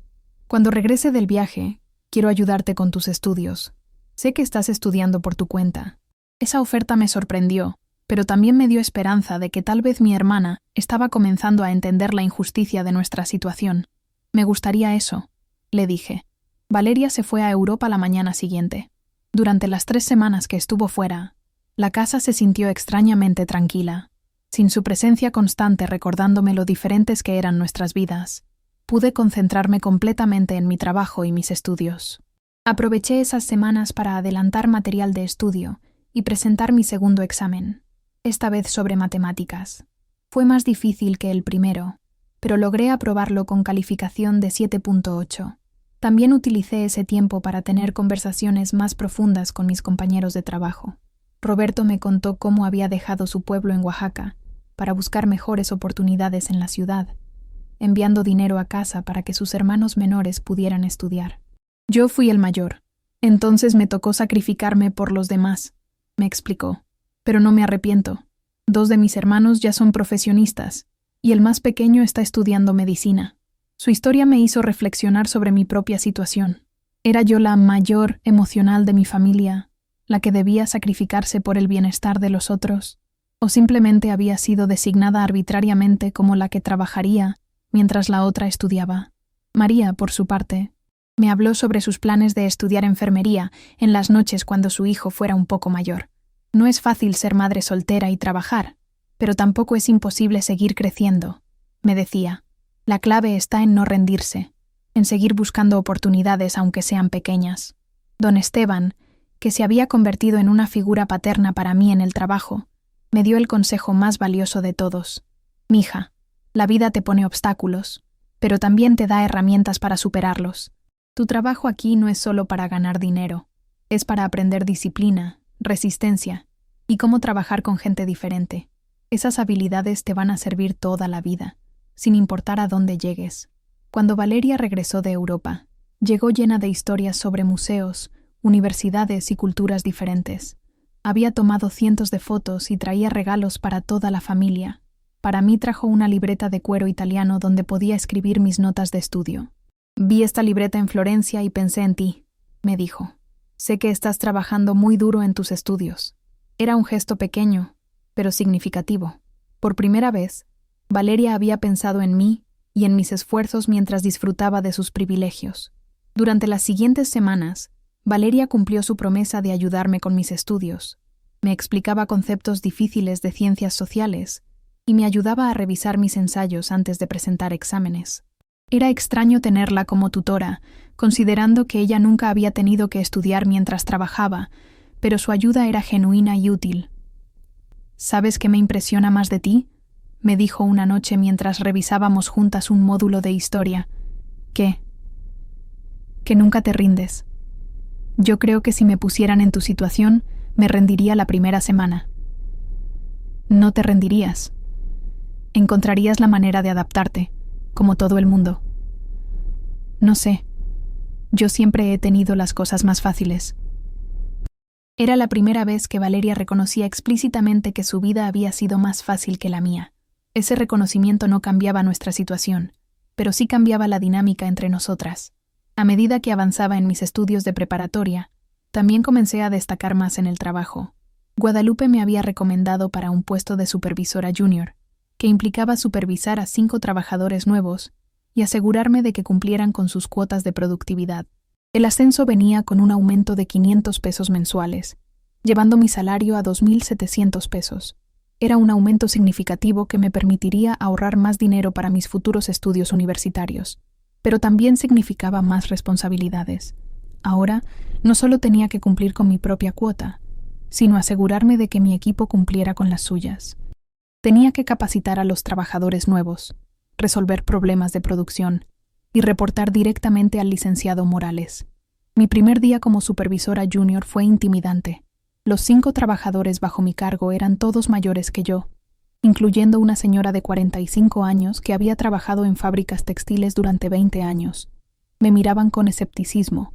«Cuando regrese del viaje, quiero ayudarte con tus estudios. Sé que estás estudiando por tu cuenta». Esa oferta me sorprendió, pero también me dio esperanza de que tal vez mi hermana estaba comenzando a entender la injusticia de nuestra situación. «Me gustaría eso», le dije. Valeria se fue a Europa la mañana siguiente. Durante las 3 semanas que estuvo fuera, la casa se sintió extrañamente tranquila. Sin su presencia constante recordándome lo diferentes que eran nuestras vidas, pude concentrarme completamente en mi trabajo y mis estudios. Aproveché esas semanas para adelantar material de estudio y presentar mi segundo examen, esta vez sobre matemáticas. Fue más difícil que el primero, pero logré aprobarlo con calificación de 7.8. También utilicé ese tiempo para tener conversaciones más profundas con mis compañeros de trabajo. Roberto me contó cómo había dejado su pueblo en Oaxaca para buscar mejores oportunidades en la ciudad, enviando dinero a casa para que sus hermanos menores pudieran estudiar. Yo fui el mayor, entonces me tocó sacrificarme por los demás, me explicó. Pero no me arrepiento. 2 de mis hermanos ya son profesionistas, y el más pequeño está estudiando medicina. Su historia me hizo reflexionar sobre mi propia situación. ¿Era yo la mayor emocional de mi familia, la que debía sacrificarse por el bienestar de los otros? ¿O simplemente había sido designada arbitrariamente como la que trabajaría mientras la otra estudiaba? María, por su parte, me habló sobre sus planes de estudiar enfermería en las noches cuando su hijo fuera un poco mayor. No es fácil ser madre soltera y trabajar, pero tampoco es imposible seguir creciendo, me decía. La clave está en no rendirse, en seguir buscando oportunidades aunque sean pequeñas. Don Esteban, que se había convertido en una figura paterna para mí en el trabajo, me dio el consejo más valioso de todos. «Mija, la vida te pone obstáculos, pero también te da herramientas para superarlos. Tu trabajo aquí no es solo para ganar dinero, es para aprender disciplina, resistencia y cómo trabajar con gente diferente. Esas habilidades te van a servir toda la vida, sin importar a dónde llegues». Cuando Valeria regresó de Europa, llegó llena de historias sobre museos, universidades y culturas diferentes. Había tomado cientos de fotos y traía regalos para toda la familia. Para mí trajo una libreta de cuero italiano donde podía escribir mis notas de estudio. «Vi esta libreta en Florencia y pensé en ti», me dijo. «Sé que estás trabajando muy duro en tus estudios». Era un gesto pequeño, pero significativo. Por primera vez, Valeria había pensado en mí y en mis esfuerzos mientras disfrutaba de sus privilegios. Durante las siguientes semanas, Valeria cumplió su promesa de ayudarme con mis estudios. Me explicaba conceptos difíciles de ciencias sociales y me ayudaba a revisar mis ensayos antes de presentar exámenes. Era extraño tenerla como tutora, considerando que ella nunca había tenido que estudiar mientras trabajaba, pero su ayuda era genuina y útil. «¿Sabes qué me impresiona más de ti?», me dijo una noche mientras revisábamos juntas un módulo de historia. «¿Qué?». Que nunca te rindes. Yo creo que si me pusieran en tu situación, me rendiría la primera semana. No te rendirías. Encontrarías la manera de adaptarte, como todo el mundo. No sé. Yo siempre he tenido las cosas más fáciles. Era la primera vez que Valeria reconocía explícitamente que su vida había sido más fácil que la mía. Ese reconocimiento no cambiaba nuestra situación, pero sí cambiaba la dinámica entre nosotras. A medida que avanzaba en mis estudios de preparatoria, también comencé a destacar más en el trabajo. Guadalupe me había recomendado para un puesto de supervisora junior, que implicaba supervisar a 5 trabajadores nuevos y asegurarme de que cumplieran con sus cuotas de productividad. El ascenso venía con un aumento de 500 pesos mensuales, llevando mi salario a 2,700 pesos. Era un aumento significativo que me permitiría ahorrar más dinero para mis futuros estudios universitarios, pero también significaba más responsabilidades. Ahora, no solo tenía que cumplir con mi propia cuota, sino asegurarme de que mi equipo cumpliera con las suyas. Tenía que capacitar a los trabajadores nuevos, resolver problemas de producción y reportar directamente al licenciado Morales. Mi primer día como supervisora junior fue intimidante. Los 5 trabajadores bajo mi cargo eran todos mayores que yo, incluyendo una señora de 45 años que había trabajado en fábricas textiles durante 20 años. Me miraban con escepticismo,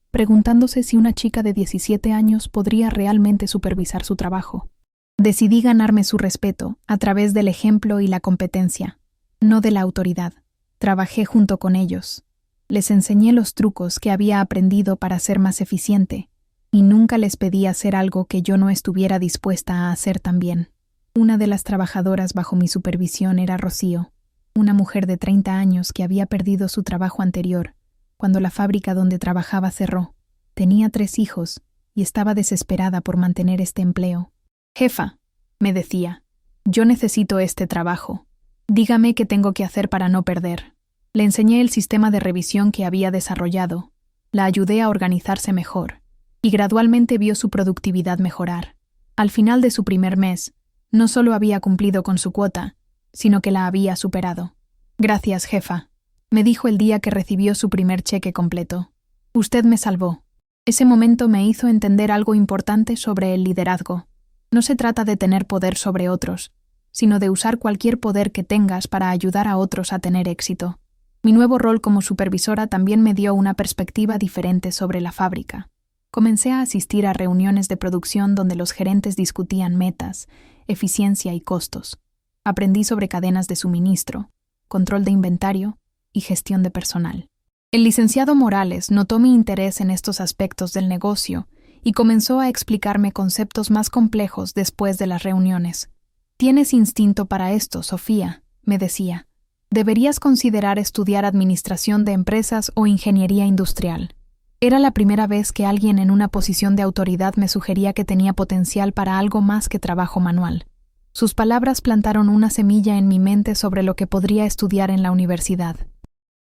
preguntándose si una chica de 17 años podría realmente supervisar su trabajo. Decidí ganarme su respeto a través del ejemplo y la competencia, no de la autoridad. Trabajé junto con ellos. Les enseñé los trucos que había aprendido para ser más eficiente, y nunca les pedí hacer algo que yo no estuviera dispuesta a hacer también. Una de las trabajadoras bajo mi supervisión era Rocío, una mujer de 30 años que había perdido su trabajo anterior, cuando la fábrica donde trabajaba cerró. Tenía 3 hijos, y estaba desesperada por mantener este empleo. «Jefa», me decía, «yo necesito este trabajo. Dígame qué tengo que hacer para no perder». Le enseñé el sistema de revisión que había desarrollado, la ayudé a organizarse mejor, y gradualmente vio su productividad mejorar. Al final de su primer mes, no solo había cumplido con su cuota, sino que la había superado. «Gracias, jefa», me dijo el día que recibió su primer cheque completo. «Usted me salvó». Ese momento me hizo entender algo importante sobre el liderazgo. No se trata de tener poder sobre otros, sino de usar cualquier poder que tengas para ayudar a otros a tener éxito. Mi nuevo rol como supervisora también me dio una perspectiva diferente sobre la fábrica. Comencé a asistir a reuniones de producción donde los gerentes discutían metas, eficiencia y costos. Aprendí sobre cadenas de suministro, control de inventario y gestión de personal. El licenciado Morales notó mi interés en estos aspectos del negocio y comenzó a explicarme conceptos más complejos después de las reuniones. «Tienes instinto para esto, Sofía», me decía. «Deberías considerar estudiar administración de empresas o ingeniería industrial». Era la primera vez que alguien en una posición de autoridad me sugería que tenía potencial para algo más que trabajo manual. Sus palabras plantaron una semilla en mi mente sobre lo que podría estudiar en la universidad.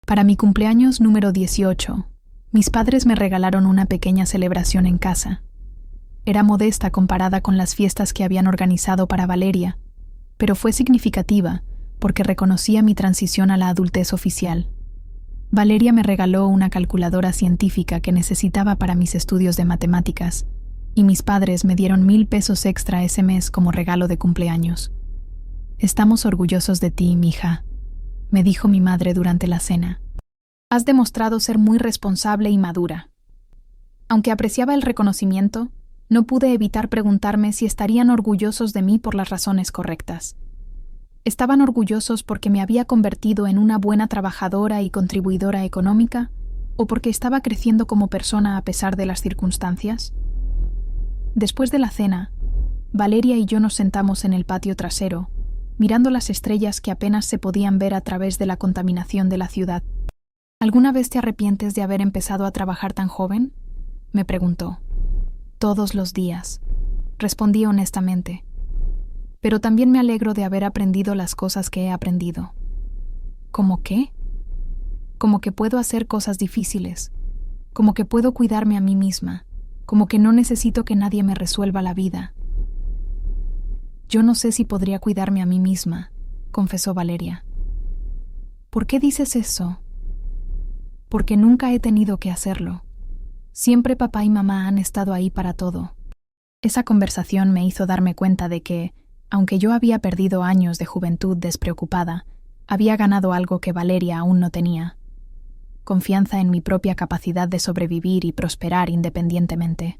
Para mi cumpleaños número 18, mis padres me regalaron una pequeña celebración en casa. Era modesta comparada con las fiestas que habían organizado para Valeria, pero fue significativa porque reconocía mi transición a la adultez oficial. Valeria me regaló una calculadora científica que necesitaba para mis estudios de matemáticas, y mis padres me dieron 1,000 pesos extra ese mes como regalo de cumpleaños. «Estamos orgullosos de ti, mija», me dijo mi madre durante la cena. «Has demostrado ser muy responsable y madura». Aunque apreciaba el reconocimiento, no pude evitar preguntarme si estarían orgullosos de mí por las razones correctas. ¿Estaban orgullosos porque me había convertido en una buena trabajadora y contribuidora económica, o porque estaba creciendo como persona a pesar de las circunstancias? Después de la cena, Valeria y yo nos sentamos en el patio trasero, mirando las estrellas que apenas se podían ver a través de la contaminación de la ciudad. «¿Alguna vez te arrepientes de haber empezado a trabajar tan joven?», me preguntó. «Todos los días», respondí honestamente. «Pero también me alegro de haber aprendido las cosas que he aprendido». «¿Cómo qué?». «Como que puedo hacer cosas difíciles, como que puedo cuidarme a mí misma, como que no necesito que nadie me resuelva la vida». «Yo no sé si podría cuidarme a mí misma», confesó Valeria. «¿Por qué dices eso?». porque nunca he tenido que hacerlo. Siempre papá y mamá han estado ahí para todo. Esa conversación me hizo darme cuenta de que, aunque yo había perdido años de juventud despreocupada, había ganado algo que Valeria aún no tenía: confianza en mi propia capacidad de sobrevivir y prosperar independientemente.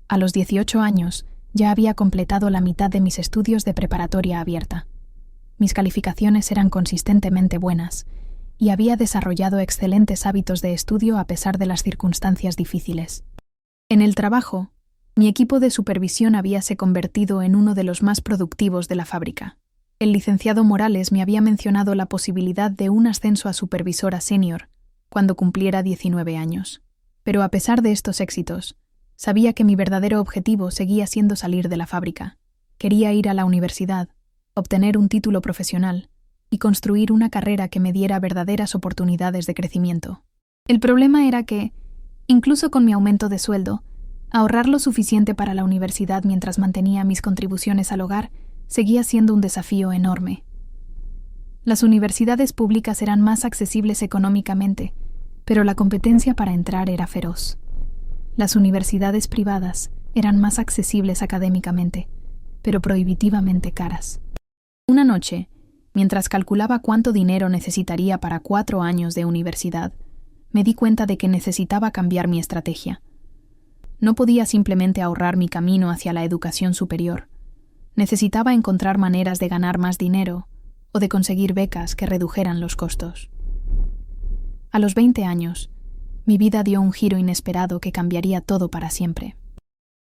A los 18 años ya había completado la mitad de mis estudios de preparatoria abierta. Mis calificaciones eran consistentemente buenas y había desarrollado excelentes hábitos de estudio a pesar de las circunstancias difíciles. En el trabajo, mi equipo de supervisión habíase convertido en uno de los más productivos de la fábrica. El licenciado Morales me había mencionado la posibilidad de un ascenso a supervisora senior cuando cumpliera 19 años. Pero a pesar de estos éxitos, sabía que mi verdadero objetivo seguía siendo salir de la fábrica. Quería ir a la universidad, obtener un título profesional y construir una carrera que me diera verdaderas oportunidades de crecimiento. El problema era que, incluso con mi aumento de sueldo, ahorrar lo suficiente para la universidad mientras mantenía mis contribuciones al hogar seguía siendo un desafío enorme. Las universidades públicas eran más accesibles económicamente, pero la competencia para entrar era feroz. Las universidades privadas eran más accesibles académicamente, pero prohibitivamente caras. Una noche, mientras calculaba cuánto dinero necesitaría para 4 años de universidad, me di cuenta de que necesitaba cambiar mi estrategia. No podía simplemente ahorrar mi camino hacia la educación superior. Necesitaba encontrar maneras de ganar más dinero o de conseguir becas que redujeran los costos. A los 20 años, mi vida dio un giro inesperado que cambiaría todo para siempre.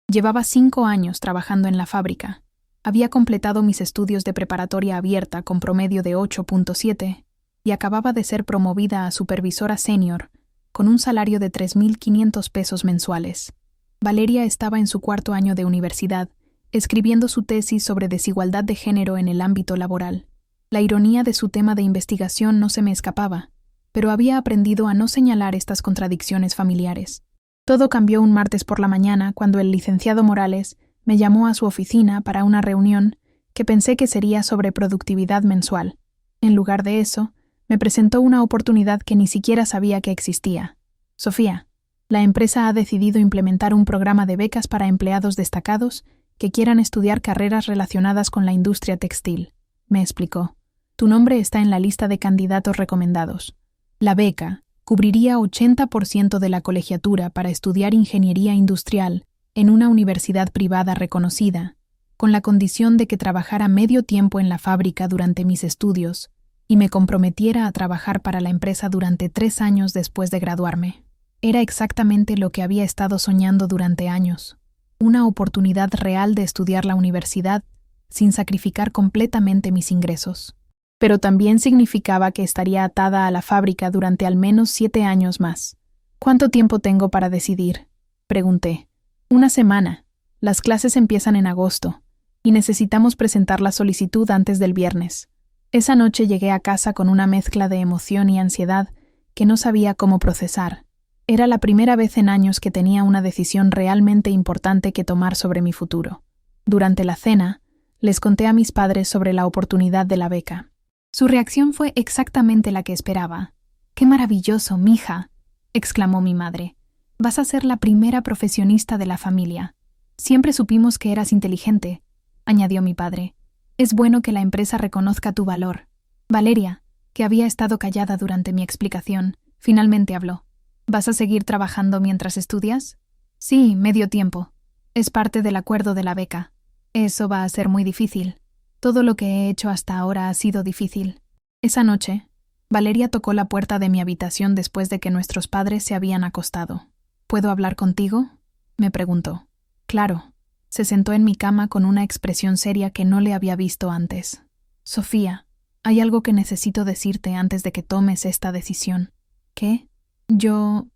Llevaba 5 años trabajando en la fábrica. Había completado mis estudios de preparatoria abierta con promedio de 8.7 y acababa de ser promovida a supervisora senior con un salario de 3.500 pesos mensuales. Valeria estaba en su 4º año de universidad, escribiendo su tesis sobre desigualdad de género en el ámbito laboral. La ironía de su tema de investigación no se me escapaba, pero había aprendido a no señalar estas contradicciones familiares. Todo cambió un martes por la mañana cuando el licenciado Morales me llamó a su oficina para una reunión que pensé que sería sobre productividad mensual. En lugar de eso, me presentó una oportunidad que ni siquiera sabía que existía. Sofía, la empresa ha decidido implementar un programa de becas para empleados destacados que quieran estudiar carreras relacionadas con la industria textil, me explicó. Tu nombre está en la lista de candidatos recomendados. La beca cubriría 80% de la colegiatura para estudiar ingeniería industrial en una universidad privada reconocida, con la condición de que trabajara medio tiempo en la fábrica durante mis estudios y me comprometiera a trabajar para la empresa durante 3 años después de graduarme. Era exactamente lo que había estado soñando durante años, una oportunidad real de estudiar la universidad sin sacrificar completamente mis ingresos. Pero también significaba que estaría atada a la fábrica durante al menos 7 años más. ¿Cuánto tiempo tengo para decidir?, pregunté. 1 semana. Las clases empiezan en agosto, y necesitamos presentar la solicitud antes del viernes. Esa noche llegué a casa con una mezcla de emoción y ansiedad que no sabía cómo procesar. Era la primera vez en años que tenía una decisión realmente importante que tomar sobre mi futuro. Durante la cena, les conté a mis padres sobre la oportunidad de la beca. Su reacción fue exactamente la que esperaba. «¡Qué maravilloso, mija!», exclamó mi madre. «Vas a ser la primera profesionista de la familia. Siempre supimos que eras inteligente», añadió mi padre. «Es bueno que la empresa reconozca tu valor». Valeria, que había estado callada durante mi explicación, finalmente habló. «¿Vas a seguir trabajando mientras estudias?» «Sí, medio tiempo. Es parte del acuerdo de la beca. Eso va a ser muy difícil. Todo lo que he hecho hasta ahora ha sido difícil». Esa noche, Valeria tocó la puerta de mi habitación después de que nuestros padres se habían acostado. «¿Puedo hablar contigo?», me preguntó. «Claro». Se sentó en mi cama con una expresión seria que no le había visto antes. «Sofía, hay algo que necesito decirte antes de que tomes esta decisión». «¿Qué?» Yo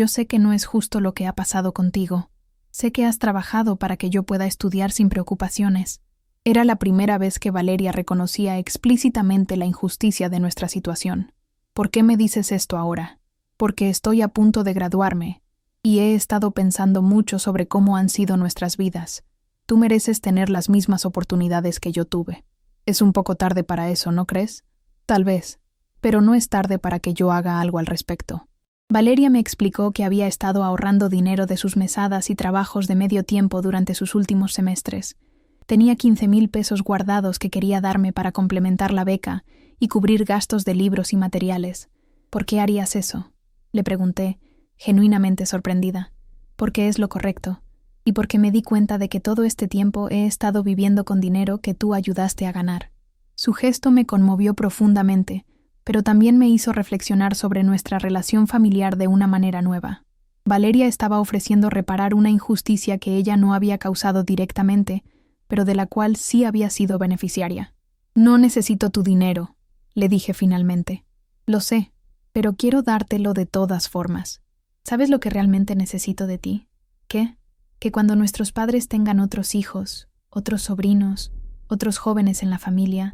sé que no es justo lo que ha pasado contigo. Sé que has trabajado para que yo pueda estudiar sin preocupaciones». Era la primera vez que Valeria reconocía explícitamente la injusticia de nuestra situación. «¿Por qué me dices esto ahora?» «Porque estoy a punto de graduarme, y he estado pensando mucho sobre cómo han sido nuestras vidas. Tú mereces tener las mismas oportunidades que yo tuve. Es un poco tarde para eso, ¿no crees?» «Tal vez. pero no es tarde para que yo haga algo al respecto. Valeria me explicó que había estado ahorrando dinero de sus mesadas y trabajos de medio tiempo durante sus últimos semestres. Tenía 15,000 pesos guardados que quería darme para complementar la beca y cubrir gastos de libros y materiales. ¿Por qué harías eso?, le pregunté, genuinamente sorprendida. Porque es lo correcto, y porque me di cuenta de que todo este tiempo he estado viviendo con dinero que tú ayudaste a ganar. Su gesto me conmovió profundamente, pero también me hizo reflexionar sobre nuestra relación familiar de una manera nueva. Valeria estaba ofreciendo reparar una injusticia que ella no había causado directamente, pero de la cual sí había sido beneficiaria. No necesito tu dinero, le dije finalmente. Lo sé, pero quiero dártelo de todas formas. ¿Sabes lo que realmente necesito de ti? ¿Qué? Que cuando nuestros padres tengan otros hijos, otros sobrinos, otros jóvenes en la familia,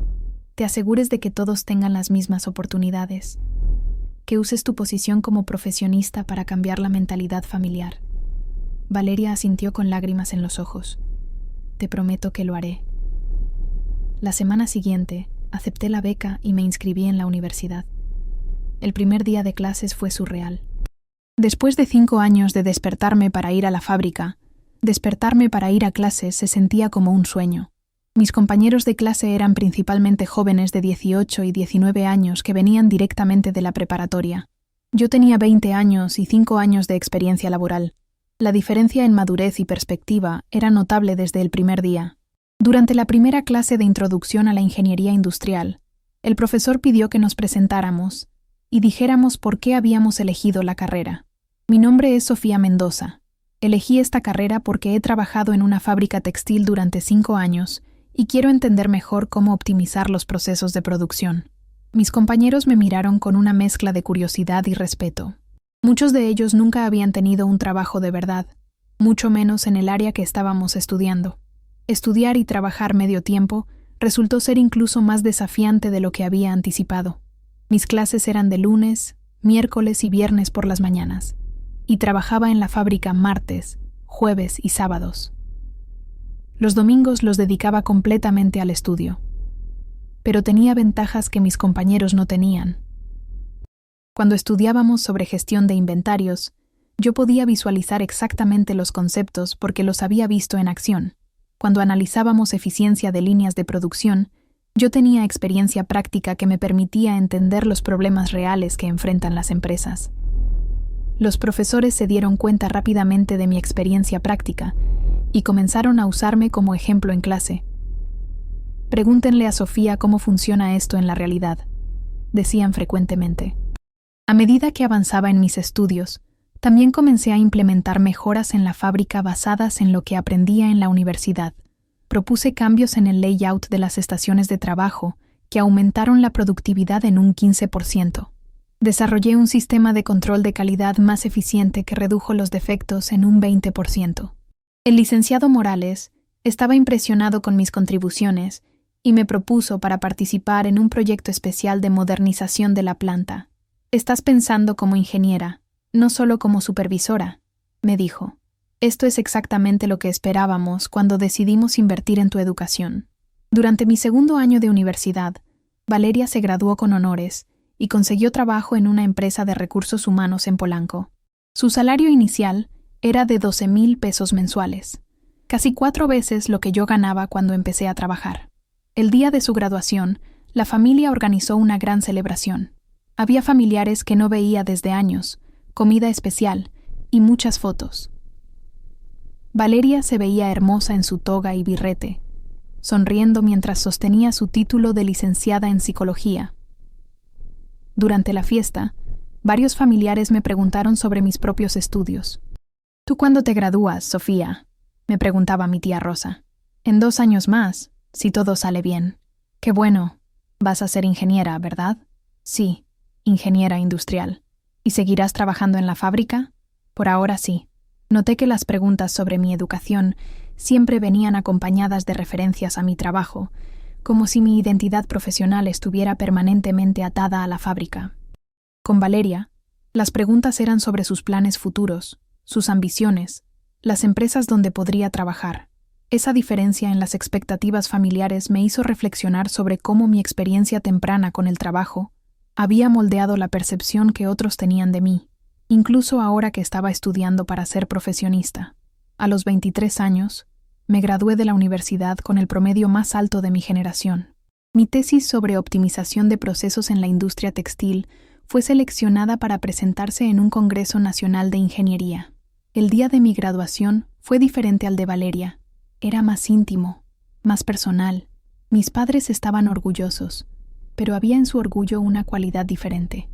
te asegures de que todos tengan las mismas oportunidades. Que uses tu posición como profesionista para cambiar la mentalidad familiar. Valeria asintió con lágrimas en los ojos. Te prometo que lo haré. La semana siguiente, acepté la beca y me inscribí en la universidad. El primer día de clases fue surreal. Después de 5 años de despertarme para ir a la fábrica, despertarme para ir a clases se sentía como un sueño. Mis compañeros de clase eran principalmente jóvenes de 18 y 19 años que venían directamente de la preparatoria. Yo tenía 20 años y 5 años de experiencia laboral. La diferencia en madurez y perspectiva era notable desde el primer día. Durante la primera clase de introducción a la ingeniería industrial, el profesor pidió que nos presentáramos y dijéramos por qué habíamos elegido la carrera. Mi nombre es Sofía Mendoza. Elegí esta carrera porque he trabajado en una fábrica textil durante 5 años y quiero entender mejor cómo optimizar los procesos de producción. Mis compañeros me miraron con una mezcla de curiosidad y respeto. Muchos de ellos nunca habían tenido un trabajo de verdad, mucho menos en el área que estábamos estudiando. Estudiar y trabajar medio tiempo resultó ser incluso más desafiante de lo que había anticipado. Mis clases eran de lunes, miércoles y viernes por las mañanas, y trabajaba en la fábrica martes, jueves y sábados. Los domingos los dedicaba completamente al estudio. Pero tenía ventajas que mis compañeros no tenían. Cuando estudiábamos sobre gestión de inventarios, yo podía visualizar exactamente los conceptos porque los había visto en acción. Cuando analizábamos eficiencia de líneas de producción, yo tenía experiencia práctica que me permitía entender los problemas reales que enfrentan las empresas. Los profesores se dieron cuenta rápidamente de mi experiencia práctica y comenzaron a usarme como ejemplo en clase. Pregúntenle a Sofía cómo funciona esto en la realidad, decían frecuentemente. A medida que avanzaba en mis estudios, también comencé a implementar mejoras en la fábrica basadas en lo que aprendía en la universidad. Propuse cambios en el layout de las estaciones de trabajo que aumentaron la productividad en un 15%. Desarrollé un sistema de control de calidad más eficiente que redujo los defectos en un 20%. El licenciado Morales estaba impresionado con mis contribuciones y me propuso para participar en un proyecto especial de modernización de la planta. Estás pensando como ingeniera, no solo como supervisora, me dijo. Esto es exactamente lo que esperábamos cuando decidimos invertir en tu educación. Durante mi segundo año de universidad, Valeria se graduó con honores y consiguió trabajo en una empresa de recursos humanos en Polanco. Su salario inicial era de 12,000 pesos mensuales, casi 4 veces lo que yo ganaba cuando empecé a trabajar. El día de su graduación, la familia organizó una gran celebración. Había familiares que no veía desde años, comida especial y muchas fotos. Valeria se veía hermosa en su toga y birrete, sonriendo mientras sostenía su título de licenciada en psicología. Durante la fiesta, varios familiares me preguntaron sobre mis propios estudios. ¿Tú cuándo te gradúas, Sofía?, me preguntaba mi tía Rosa. En 2 años más, si todo sale bien. Qué bueno. Vas a ser ingeniera, ¿verdad? Sí, ingeniera industrial. ¿Y seguirás trabajando en la fábrica? Por ahora sí. Noté que las preguntas sobre mi educación siempre venían acompañadas de referencias a mi trabajo, como si mi identidad profesional estuviera permanentemente atada a la fábrica. Con Valeria, las preguntas eran sobre sus planes futuros, sus ambiciones, las empresas donde podría trabajar. Esa diferencia en las expectativas familiares me hizo reflexionar sobre cómo mi experiencia temprana con el trabajo Había moldeado la percepción que otros tenían de mí, incluso ahora que estaba estudiando para ser profesionista. A los 23 años, me gradué de la universidad con el promedio más alto de mi generación. Mi tesis sobre optimización de procesos en la industria textil fue seleccionada para presentarse en un Congreso Nacional de Ingeniería. El día de mi graduación fue diferente al de Valeria. Era más íntimo, más personal. Mis padres estaban orgullosos, pero había en su orgullo una cualidad diferente.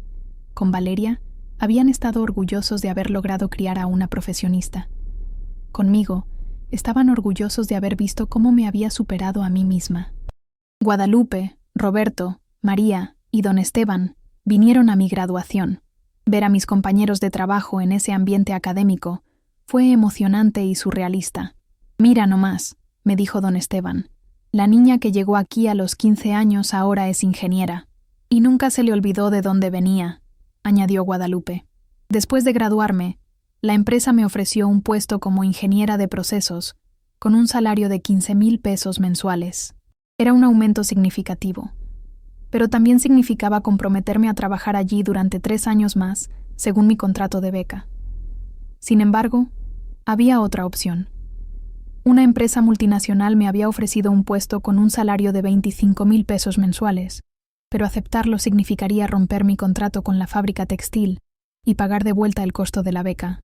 Con Valeria, habían estado orgullosos de haber logrado criar a una profesionista. Conmigo, estaban orgullosos de haber visto cómo me había superado a mí misma. Guadalupe, Roberto, María y don Esteban vinieron a mi graduación. Ver a mis compañeros de trabajo en ese ambiente académico fue emocionante y surrealista. «Mira nomás», me dijo don Esteban. «La niña que llegó aquí a los 15 años ahora es ingeniera». «Y nunca se le olvidó de dónde venía», añadió Guadalupe. Después de graduarme, la empresa me ofreció un puesto como ingeniera de procesos, con un salario de 15,000 pesos mensuales. Era un aumento significativo, pero también significaba comprometerme a trabajar allí durante 3 años más, según mi contrato de beca. Sin embargo, había otra opción. Una empresa multinacional me había ofrecido un puesto con un salario de 25,000 pesos mensuales, pero aceptarlo significaría romper mi contrato con la fábrica textil y pagar de vuelta el costo de la beca.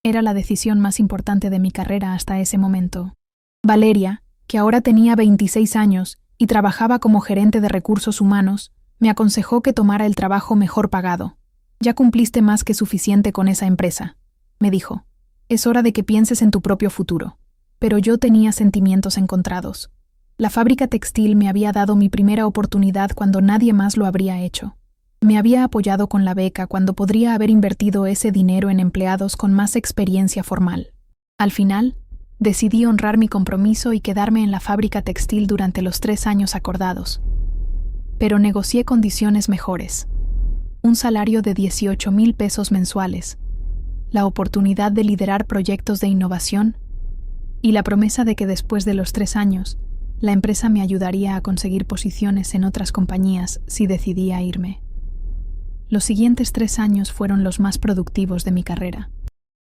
Era la decisión más importante de mi carrera hasta ese momento. Valeria, que ahora tenía 26 años y trabajaba como gerente de recursos humanos, me aconsejó que tomara el trabajo mejor pagado. «Ya cumpliste más que suficiente con esa empresa», me dijo. «Es hora de que pienses en tu propio futuro». Pero yo tenía sentimientos encontrados. La fábrica textil me había dado mi primera oportunidad cuando nadie más lo habría hecho. Me había apoyado con la beca cuando podría haber invertido ese dinero en empleados con más experiencia formal. Al final, decidí honrar mi compromiso y quedarme en la fábrica textil durante los 3 años acordados. Pero negocié condiciones mejores. Un salario de 18,000 pesos mensuales, la oportunidad de liderar proyectos de innovación y la promesa de que después de los 3 años, la empresa me ayudaría a conseguir posiciones en otras compañías si decidía irme. Los siguientes 3 años fueron los más productivos de mi carrera.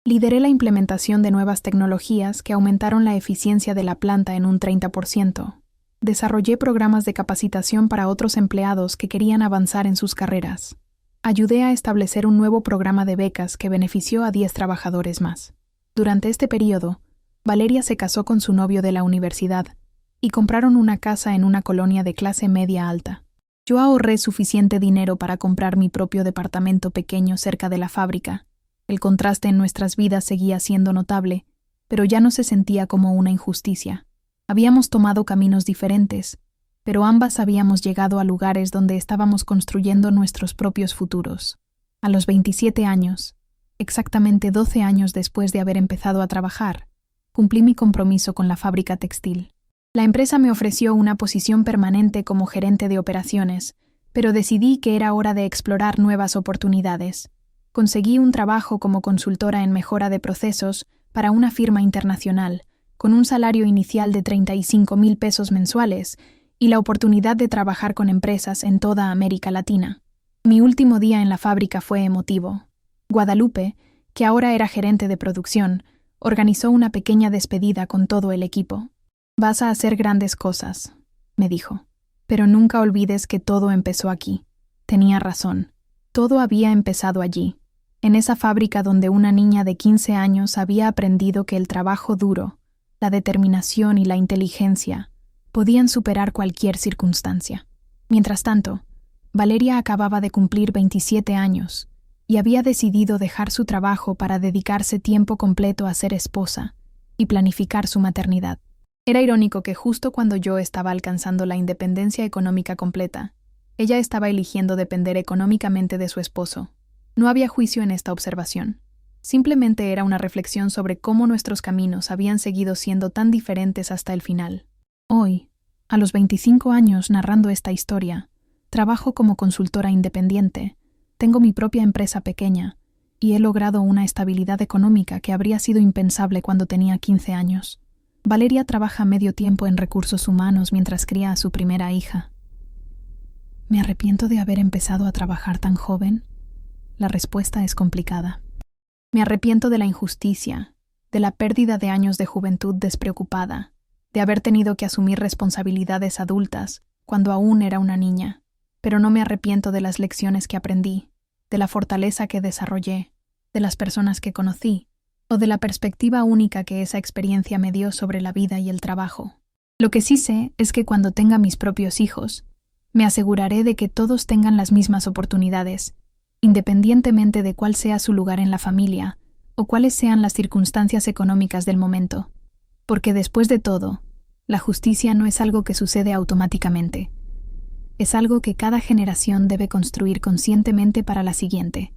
Lideré la implementación de nuevas tecnologías que aumentaron la eficiencia de la planta en un 30%. Desarrollé programas de capacitación para otros empleados que querían avanzar en sus carreras. Ayudé a establecer un nuevo programa de becas que benefició a 10 trabajadores más. Durante este periodo, Valeria se casó con su novio de la universidad y compraron una casa en una colonia de clase media alta. Yo ahorré suficiente dinero para comprar mi propio departamento pequeño cerca de la fábrica. El contraste en nuestras vidas seguía siendo notable, pero ya no se sentía como una injusticia. Habíamos tomado caminos diferentes, pero ambas habíamos llegado a lugares donde estábamos construyendo nuestros propios futuros. A los 27 años, exactamente 12 años después de haber empezado a trabajar, cumplí mi compromiso con la fábrica textil. La empresa me ofreció una posición permanente como gerente de operaciones, pero decidí que era hora de explorar nuevas oportunidades. Conseguí un trabajo como consultora en mejora de procesos para una firma internacional, con un salario inicial de 35,000 pesos mensuales y la oportunidad de trabajar con empresas en toda América Latina. Mi último día en la fábrica fue emotivo. Guadalupe, que ahora era gerente de producción, organizó una pequeña despedida con todo el equipo. «Vas a hacer grandes cosas», me dijo. «Pero nunca olvides que todo empezó aquí». Tenía razón. Todo había empezado allí, en esa fábrica donde una niña de 15 años había aprendido que el trabajo duro, la determinación y la inteligencia podían superar cualquier circunstancia. Mientras tanto, Valeria acababa de cumplir 27 años y había decidido dejar su trabajo para dedicarse tiempo completo a ser esposa y planificar su maternidad. Era irónico que justo cuando yo estaba alcanzando la independencia económica completa, ella estaba eligiendo depender económicamente de su esposo. No había juicio en esta observación. Simplemente era una reflexión sobre cómo nuestros caminos habían seguido siendo tan diferentes hasta el final. Hoy, a los 25 años narrando esta historia, trabajo como consultora independiente, tengo mi propia empresa pequeña y he logrado una estabilidad económica que habría sido impensable cuando tenía 15 años. Valeria trabaja medio tiempo en recursos humanos mientras cría a su primera hija. ¿Me arrepiento de haber empezado a trabajar tan joven? La respuesta es complicada. Me arrepiento de la injusticia, de la pérdida de años de juventud despreocupada, de haber tenido que asumir responsabilidades adultas cuando aún era una niña, pero no me arrepiento de las lecciones que aprendí, de la fortaleza que desarrollé, de las personas que conocí, o de la perspectiva única que esa experiencia me dio sobre la vida y el trabajo. Lo que sí sé es que cuando tenga mis propios hijos, me aseguraré de que todos tengan las mismas oportunidades, independientemente de cuál sea su lugar en la familia o cuáles sean las circunstancias económicas del momento. Porque después de todo, la justicia no es algo que sucede automáticamente. Es algo que cada generación debe construir conscientemente para la siguiente.